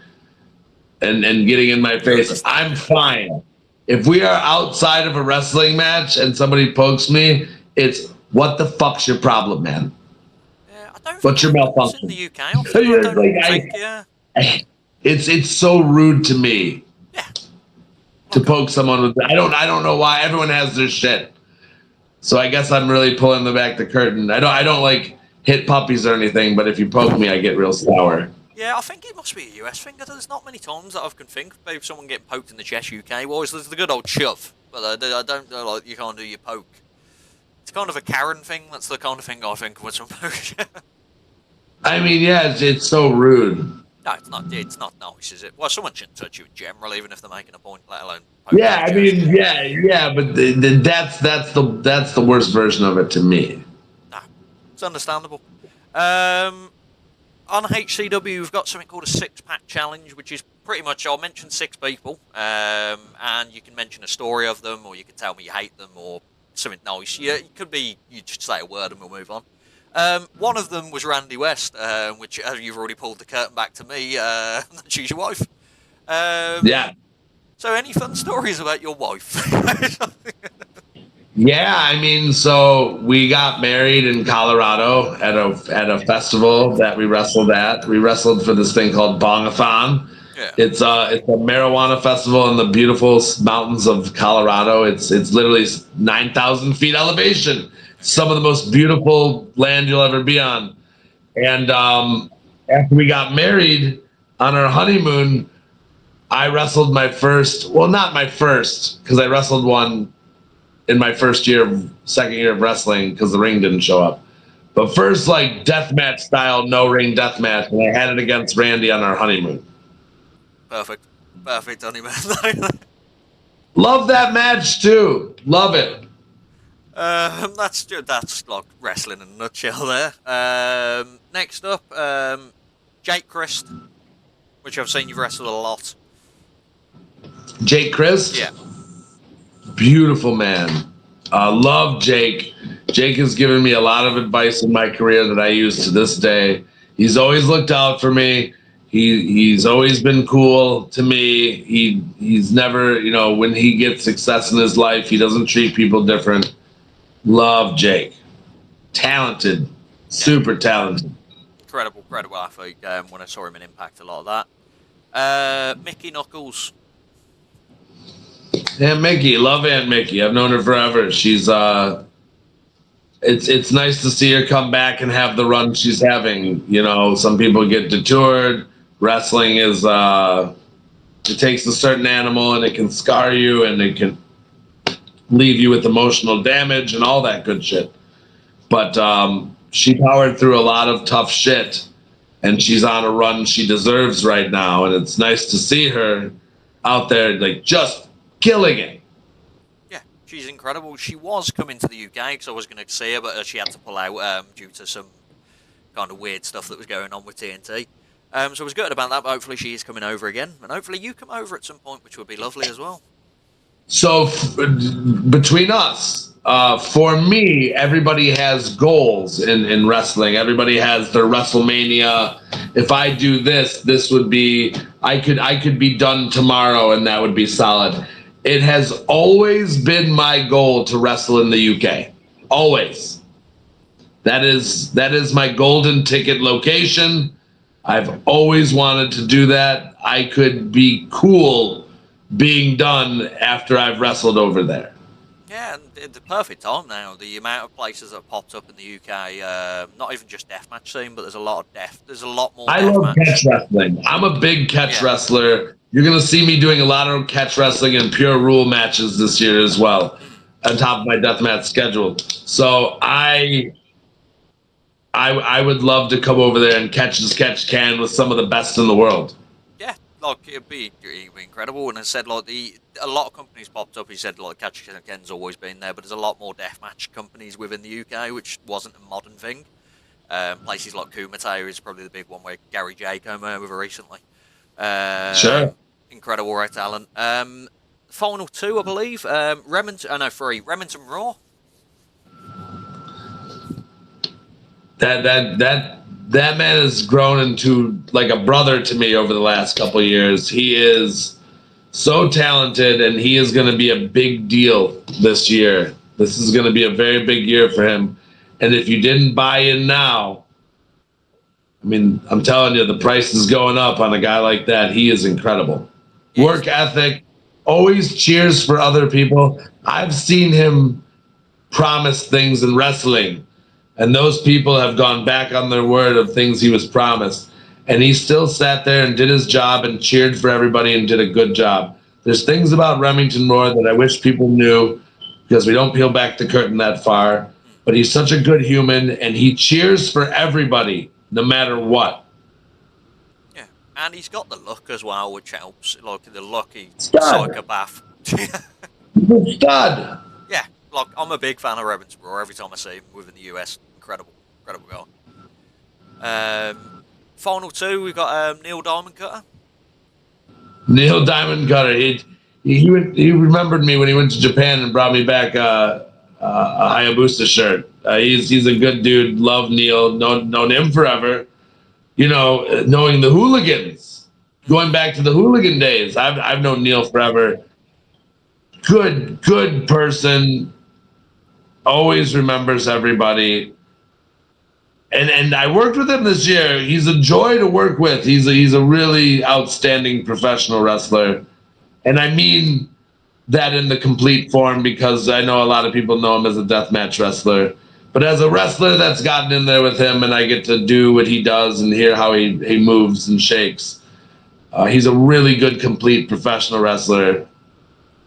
and getting in my face, I'm fine. If we are outside of a wrestling match and somebody pokes me, it's what the fuck's your problem, man? Yeah, I don't What's your malfunction? In the UK, It's so rude to me. Yeah. To poke someone with I don't know why. Everyone has their shit. So I guess I'm really pulling back the curtain. I don't like hit puppies or anything, but if you poke me, I get real sour. Yeah, I think it must be a US thing. There's not many times that I can think of someone getting poked in the chest UK-wise. There's the good old shove, but I don't know, like, you can't do your poke. It's kind of a Karen thing. That's the kind of thing I think of when someone pokes you. I mean, yeah, it's so rude. No, it's not. It's not nice, is it? Well, someone shouldn't touch you in general, even if they're making a point, let alone. Yeah, I mean, yeah, but that's the worst version of it to me. No, it's understandable. On HCW, we've got something called a six-pack challenge, which is pretty much I'll mention six people, and you can mention a story of them, or you can tell me you hate them, or something nice. Yeah, it could be you just say a word and we'll move on. One of them was Randi West, which you've already pulled the curtain back to me. She's your wife. Yeah. So, any fun stories about your wife? Yeah, I mean, so we got married in Colorado at a festival that we wrestled at. We wrestled for this thing called Bongathon. Yeah. It's a marijuana festival in the beautiful mountains of Colorado. It's literally 9,000 feet elevation. Some of the most beautiful land you'll ever be on. And after we got married on our honeymoon, I wrestled my first. Well, not my first, because I wrestled one in my second year of wrestling, because the ring didn't show up. But first, like deathmatch style, no ring deathmatch, and I had it against Randy on our honeymoon. Perfect. Perfect, honeyman. Love that match too. Love it. That's like wrestling in a nutshell there. Next up, Jake Christ, which I've seen you've wrestled a lot. Jake Christ. Yeah. Beautiful man. Love Jake. Jake has given me a lot of advice in my career that I use to this day. He's always looked out for me. He's always been cool to me. He's never, when he gets success in his life, he doesn't treat people different. Love Jake. Talented. Super talented. Incredible athlete. When I saw him in Impact, a lot of that. Mickey Knuckles. Aunt Mickey, love Aunt Mickey. I've known her forever. She's it's nice to see her come back and have the run she's having. Some people get detoured. Wrestling is it takes a certain animal and it can scar you and it can leave you with emotional damage and all that good shit. But she powered through a lot of tough shit, and she's on a run she deserves right now. And it's nice to see her out there, like, just killing it. Yeah, she's incredible. She was coming to the UK because I was going to see her, but she had to pull out due to some kind of weird stuff that was going on with TNT. So I was gutted about that, but hopefully she is coming over again. And hopefully you come over at some point, which would be lovely as well. So between us, for me, everybody has goals in wrestling. Everybody has their WrestleMania. If I do this, this would be, I could be done tomorrow and that would be solid. It has always been my goal to wrestle in the UK. Always. That is my golden ticket location. I've always wanted to do that. I could be cool being done after I've wrestled over there. Yeah, and the perfect time now. The amount of places that have popped up in the UK, not even just deathmatch scene, but there's a lot more. I love catch wrestling. I'm a big catch wrestler. You're gonna see me doing a lot of catch wrestling and pure rule matches this year as well, on top of my deathmatch schedule. So I would love to come over there and catch as catch can with some of the best in the world. Yeah, like it'd be incredible. And I said like a lot of companies popped up. He said like catch can's always been there, but there's a lot more deathmatch companies within the UK, which wasn't a modern thing. Places like Kumite is probably the big one where Gary J came over recently. Sure. Incredible raw talent. Final two, I believe. Three. Remington Raw. That man has grown into like a brother to me over the last couple of years. He is so talented, and he is going to be a big deal this year. This is going to be a very big year for him. And if you didn't buy in now, I mean, I'm telling you, the price is going up on a guy like that. He is incredible. Work ethic, always cheers for other people. I've seen him promise things in wrestling, and those people have gone back on their word of things he was promised. And he still sat there and did his job and cheered for everybody and did a good job. There's things about Remington Roar that I wish people knew, because we don't peel back the curtain that far. But he's such a good human, and he cheers for everybody, no matter what. Yeah, and he's got the look as well, which helps. Like the lucky Stud. psychopath. Stud. Yeah, like I'm a big fan of Remington Raw. Every time I see him within the US, incredible guy. Final two, we've got Neil Diamond Cutter. Neil Diamond Cutter. He remembered me when he went to Japan and brought me back a Hayabusa shirt. He's a good dude. Love Neil. Known him forever. You know, knowing the Hooligans, going back to the Hooligan days. I've known Neil forever. Good person. Always remembers everybody. And I worked with him this year. He's a joy to work with. He's a really outstanding professional wrestler. And I mean that in the complete form, because I know a lot of people know him as a deathmatch wrestler. But as a wrestler that's gotten in there with him, and I get to do what he does and hear how he moves and shakes, he's a really good, complete professional wrestler.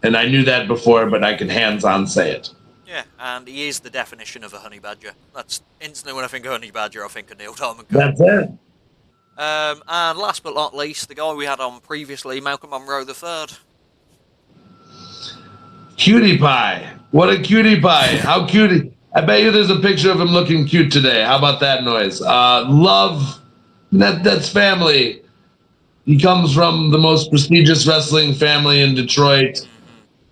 And I knew that before, but I can hands-on say it. Yeah, and he is the definition of a honey badger. That's instantly when I think of honey badger, I think of Neil Diamond Cutter. That's it. And last but not least, the guy we had on previously, Malcolm Monroe III. Cutie pie. What a cutie pie. How cutie. I bet you there's a picture of him looking cute today. How about that noise? Love. That's family. He comes from the most prestigious wrestling family in Detroit.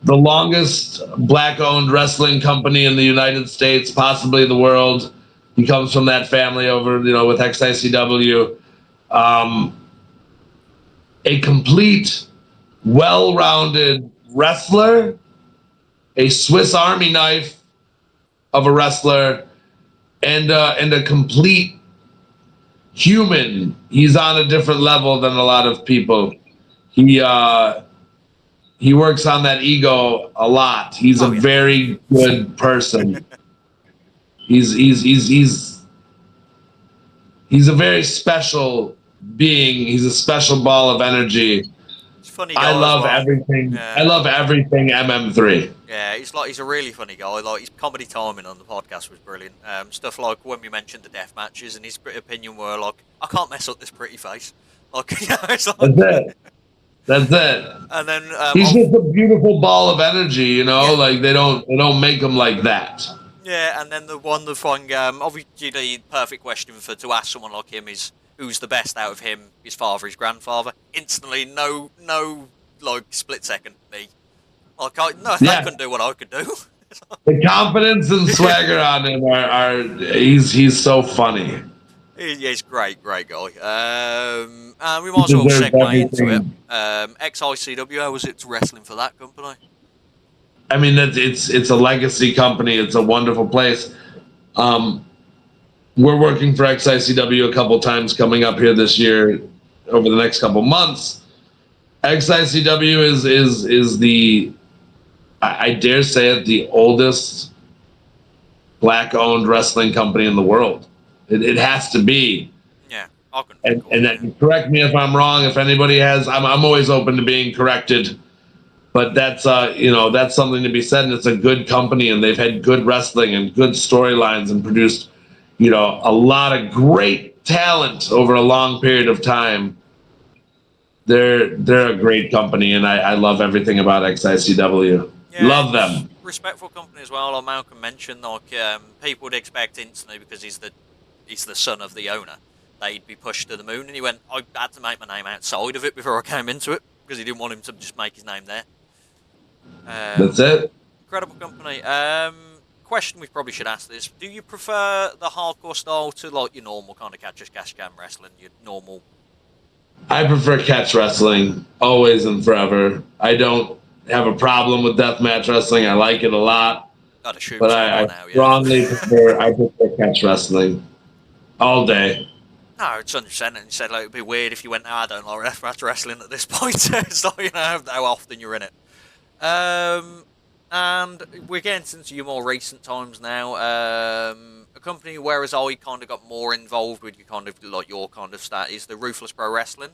The longest black-owned wrestling company in the United States, possibly the world. He comes from that family over, with HCW. A complete, well-rounded wrestler, a Swiss Army knife of a wrestler, and a complete human. He's on a different level than a lot of people. He works on that ego a lot. He's a very good person. He's a very special being. He's a special ball of energy. It's funny. I love everything. Yeah. I love everything MM3. Yeah, he's a really funny guy. Like, his comedy timing on the podcast was brilliant. Stuff like when we mentioned the death matches, and his opinion were like, "I can't mess up this pretty face." Like, it's like, that's it. That's it. And then he's just a beautiful ball of energy, Like they don't make him like that. Yeah, and then the thing, obviously the perfect question to ask someone like him is, who's the best out of him, his father, his grandfather? Instantly, no, like split second, me. Like, they couldn't do what I could do. The confidence and swagger on him are he's so funny. He's great guy. And we might as well segue into it. XICW, how was it wrestling for that company? I mean, it's a legacy company. It's a wonderful place. We're working for XICW a couple times coming up here this year, over the next couple months. XICW is the, I dare say it, the oldest black-owned wrestling company in the world. It has to be. Yeah. And correct me if I'm wrong. If anybody has, I'm always open to being corrected. But that's that's something to be said. And it's a good company, and they've had good wrestling and good storylines, and produced a lot of great talent over a long period of time. They're a great company, and I love everything about XICW. Yeah, love them. Respectful company as well. Like Malcolm mentioned, people would expect instantly, because he's the son of the owner, they'd be pushed to the moon. And he went, I had to make my name outside of it before I came into it, because he didn't want him to just make his name there. That's it. Incredible company. Question we probably should ask this: do you prefer the hardcore style to like your normal kind of catch can wrestling? Your normal. I prefer catch wrestling, always and forever. I don't have a problem with deathmatch wrestling. I like it a lot. Gotta shoot but I strongly prefer catch wrestling all day. No, it's 100%. And you said like it'd be weird if you went, I don't like deathmatch wrestling at this point. It's like, how often you're in it. And we're getting into your more recent times now. A company, whereas I kind of got more involved with your kind of start is the Ruthless Pro Wrestling.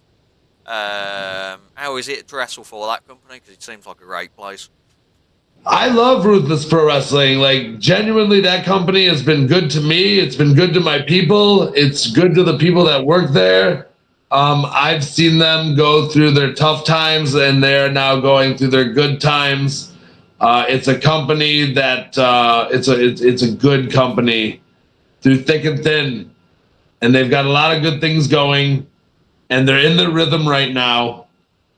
How is it to wrestle for that company? Because it seems like a great place. I love Ruthless Pro Wrestling. Like, genuinely, that company has been good to me. It's been good to my people. It's good to the people that work there. I've seen them go through their tough times, and they're now going through their good times. It's a company that it's a good company through thick and thin. and they've got a lot of good things going, and they're in the rhythm right now.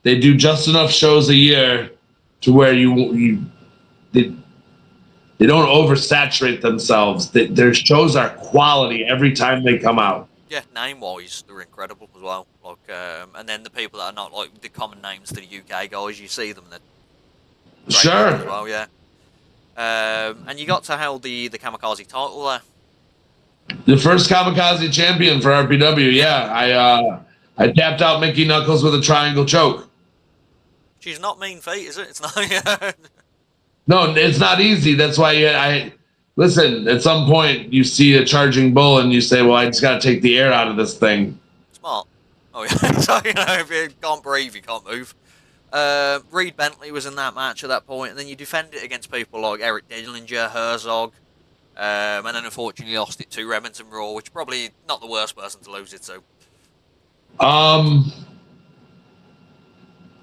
They do just enough shows a year to where they don't oversaturate themselves. Their shows are quality every time they come out. Yeah, name-wise, they're incredible as well. Like, and then the people that are not like the common names to the UK guys, you see them, they're great names as Sure. well. Yeah. And you got to hold the Kamikaze title there. The first Kamikaze champion for RPW. Yeah, I tapped out Mickey Knuckles with a triangle choke. She's not mean feet, is it? It's not. No, it's not easy. That's why I listen. At some point, you see a charging bull, and you say, "Well, I just got to take the air out of this thing." Smart. Oh yeah. So if you can't breathe, you can't move. Reed Bentley was in that match at that point, and then you defend it against people like Eric Dillinger, Herzog, and then unfortunately lost it to Remington Raw, which is probably not the worst person to lose it to.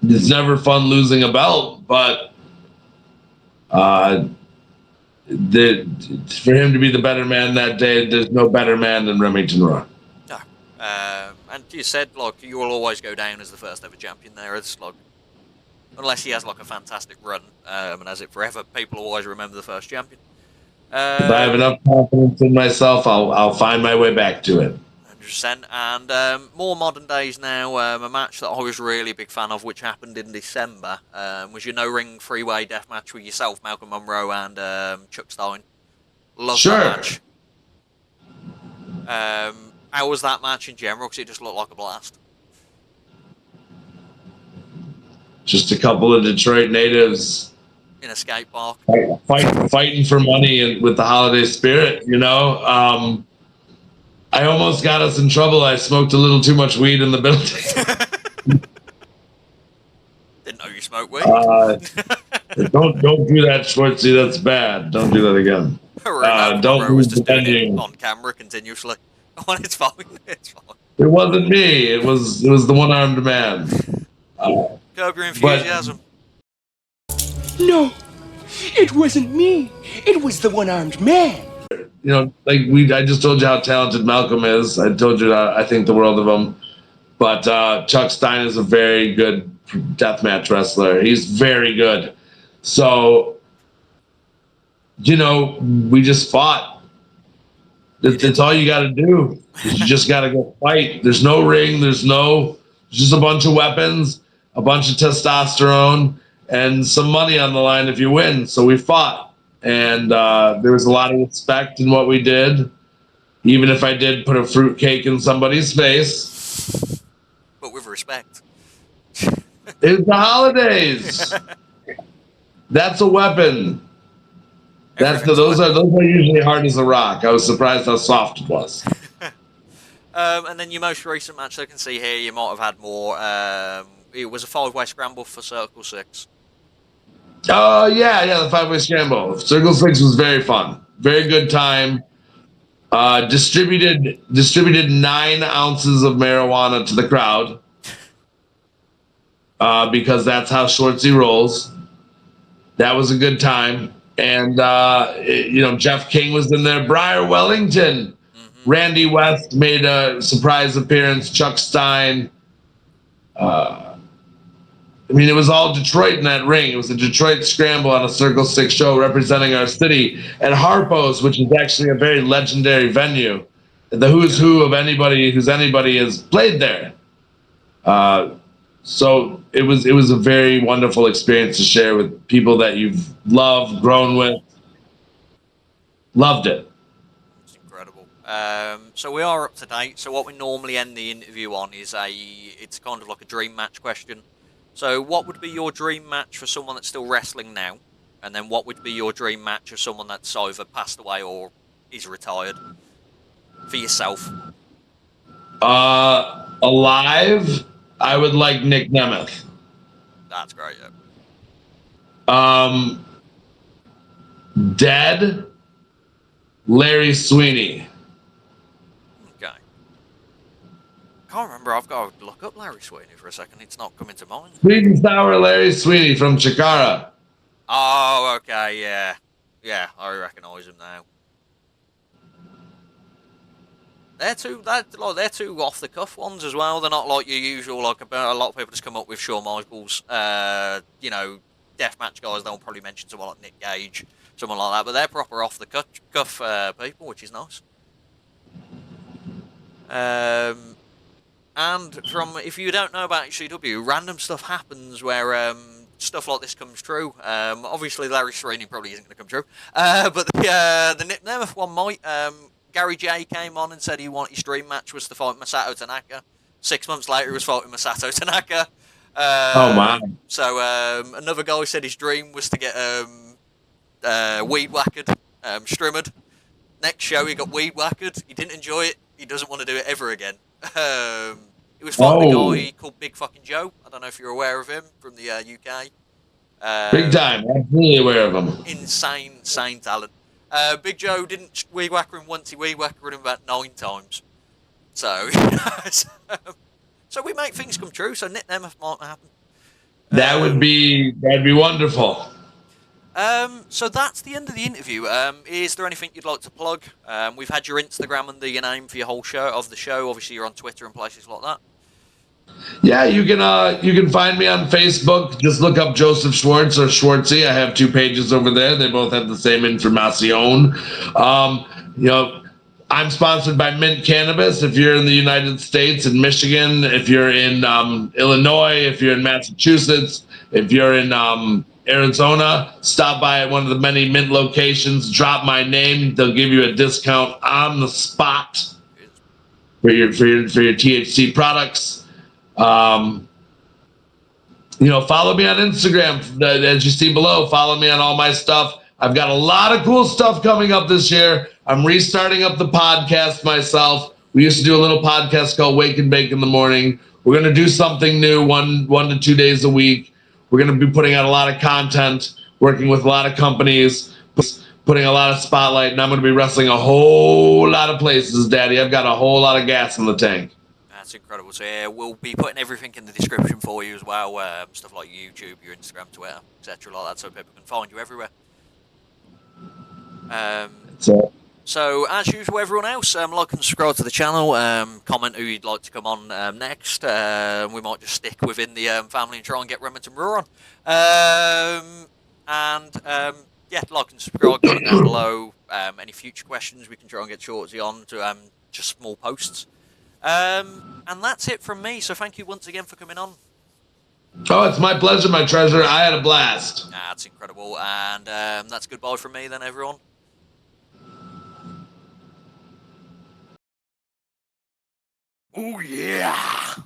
It's never fun losing a belt, but for him to be the better man that day, there's no better man than Remington Raw. No. And you said like you will always go down as the first ever champion there. It's like unless he has like a fantastic run and has it forever, people always remember the first champion. If I have enough confidence in myself, I'll find my way back to it. 100%. And more modern days now, a match that I was really a big fan of, which happened in December, was your no-ring three-way death match with yourself, Malcolm Monroe, and Chuck Stein. Love that match. How was that match in general? Because it just looked like a blast. Just a couple of Detroit natives In a skate park. Fighting for money and with the holiday spirit, you know. I almost got us in trouble. I smoked a little too much weed in the building. Didn't know you smoked weed. Don't do that, Schwartzy. That's bad. Don't do that again. Don't was just doing it on camera continuously. Oh, it's fine. It's fine. It wasn't me. It was the one-armed man. Curb your enthusiasm. No, it wasn't me. It was the one-armed man. You know, like I just told you how talented Malcolm is. I told you that I think the world of him. But Chuck Stein is a very good deathmatch wrestler. He's very good. So, you know, we just fought. That's all you got to do. You just got to go fight. There's no ring. There's just a bunch of weapons, a bunch of testosterone, and some money on the line if you win. So we fought. And there was a lot of respect in what we did, even if I did put a fruitcake in somebody's face. But with respect. It's the holidays. That's a weapon. Those are usually hard as a rock. I was surprised how soft it was. And then your most recent match, I can see here, you might have had more. It was a 5-way scramble for Circle 6. Oh, yeah, the 5-way scramble. Circle 6 was very fun. Very good time. Distributed 9 ounces of marijuana to the crowd. Because that's how Schwartzy rolls. That was a good time. And, Jeff King was in there. Briar Wellington. Mm-hmm. Randi West made a surprise appearance. Chuck Stein. It was all Detroit in that ring. It was a Detroit scramble on a Circle 6 show representing our city at Harpo's, which is actually a very legendary venue. The who's who of anybody has played there. So it was a very wonderful experience to share with people that you've loved, grown with. Loved it. It's incredible. So we are up to date. So what we normally end the interview on is it's kind of like a dream match question. So what would be your dream match for someone that's still wrestling now? And then what would be your dream match of someone that's either passed away or is retired? For yourself. Alive, I would like Nick Nemeth. That's great, yeah. Dead, Larry Sweeney. Okay. Can't remember. I've got to look up Larry Sweeney for a second. It's not coming to mind. Sweet and sour Larry Sweeney from Chikara. Oh, okay, yeah. Yeah, I recognise him now. they're two off the cuff ones as well. They're not like your usual, like a lot of people just come up with Shawn Michaels, deathmatch guys. They'll probably mention someone like Nick Gage, someone like that, but they're proper off the cuff people, which is nice. And from, if you don't know about HCW, random stuff happens where stuff like this comes true. Obviously, Larry Sereni probably isn't going to come true, but the Nick Nemeth one might. Gary J came on and said his dream match was to fight Masato Tanaka. 6 months later, he was fighting Masato Tanaka. Oh my! So another guy said his dream was to get weed whacked, strimmered. Next show, he got weed whacked. He didn't enjoy it. He doesn't want to do it ever again. It was fighting a guy called Big Fucking Joe. I don't know if you're aware of him from the UK. Big time. I'm fully aware of him. Insane talent. Big Joe didn't weed whacker him once. He weed whacked him about 9 times. So, so we make things come true. So Nick Nemeth might happen. That'd be wonderful. So that's the end of the interview. Is there anything you'd like to plug? We've had your Instagram under your name for your whole show. Obviously, you're on Twitter and places like that. Yeah, you can find me on Facebook. Just look up Joseph Schwartz or Schwartzy. I have 2 pages over there. They both have the same information. I'm sponsored by Mint Cannabis. If you're in the United States, in Michigan, if you're in Illinois, if you're in Massachusetts, if you're in Arizona, stop by at one of the many Mint locations. Drop my name. They'll give you a discount on the spot for your THC products. Follow me on Instagram, as you see below. Follow me on all my stuff. I've got a lot of cool stuff coming up this year. I'm restarting up the podcast myself. We used to do a little podcast called Wake and Bake in the Morning. We're going to do something new, one to 2 days a week. We're going to be putting out a lot of content, working with a lot of companies, putting a lot of spotlight, and I'm going to be wrestling a whole lot of places, Daddy. I've got a whole lot of gas in the tank. That's incredible. So yeah, we'll be putting everything in the description for you as well. Stuff like YouTube, your Instagram, Twitter, etc. like that, so people can find you everywhere. So as usual, everyone else, like and subscribe to the channel. Comment who you'd like to come on next. We might just stick within the family and try and get Remington Raw on. Yeah, like and subscribe. Comment down below. Any future questions we can try and get Schwartzy on to just small posts. And that's it from me. So thank you once again for coming on. Oh, it's my pleasure, my treasure. I had a blast. That's incredible. And that's goodbye from me then, everyone. Oh, yeah.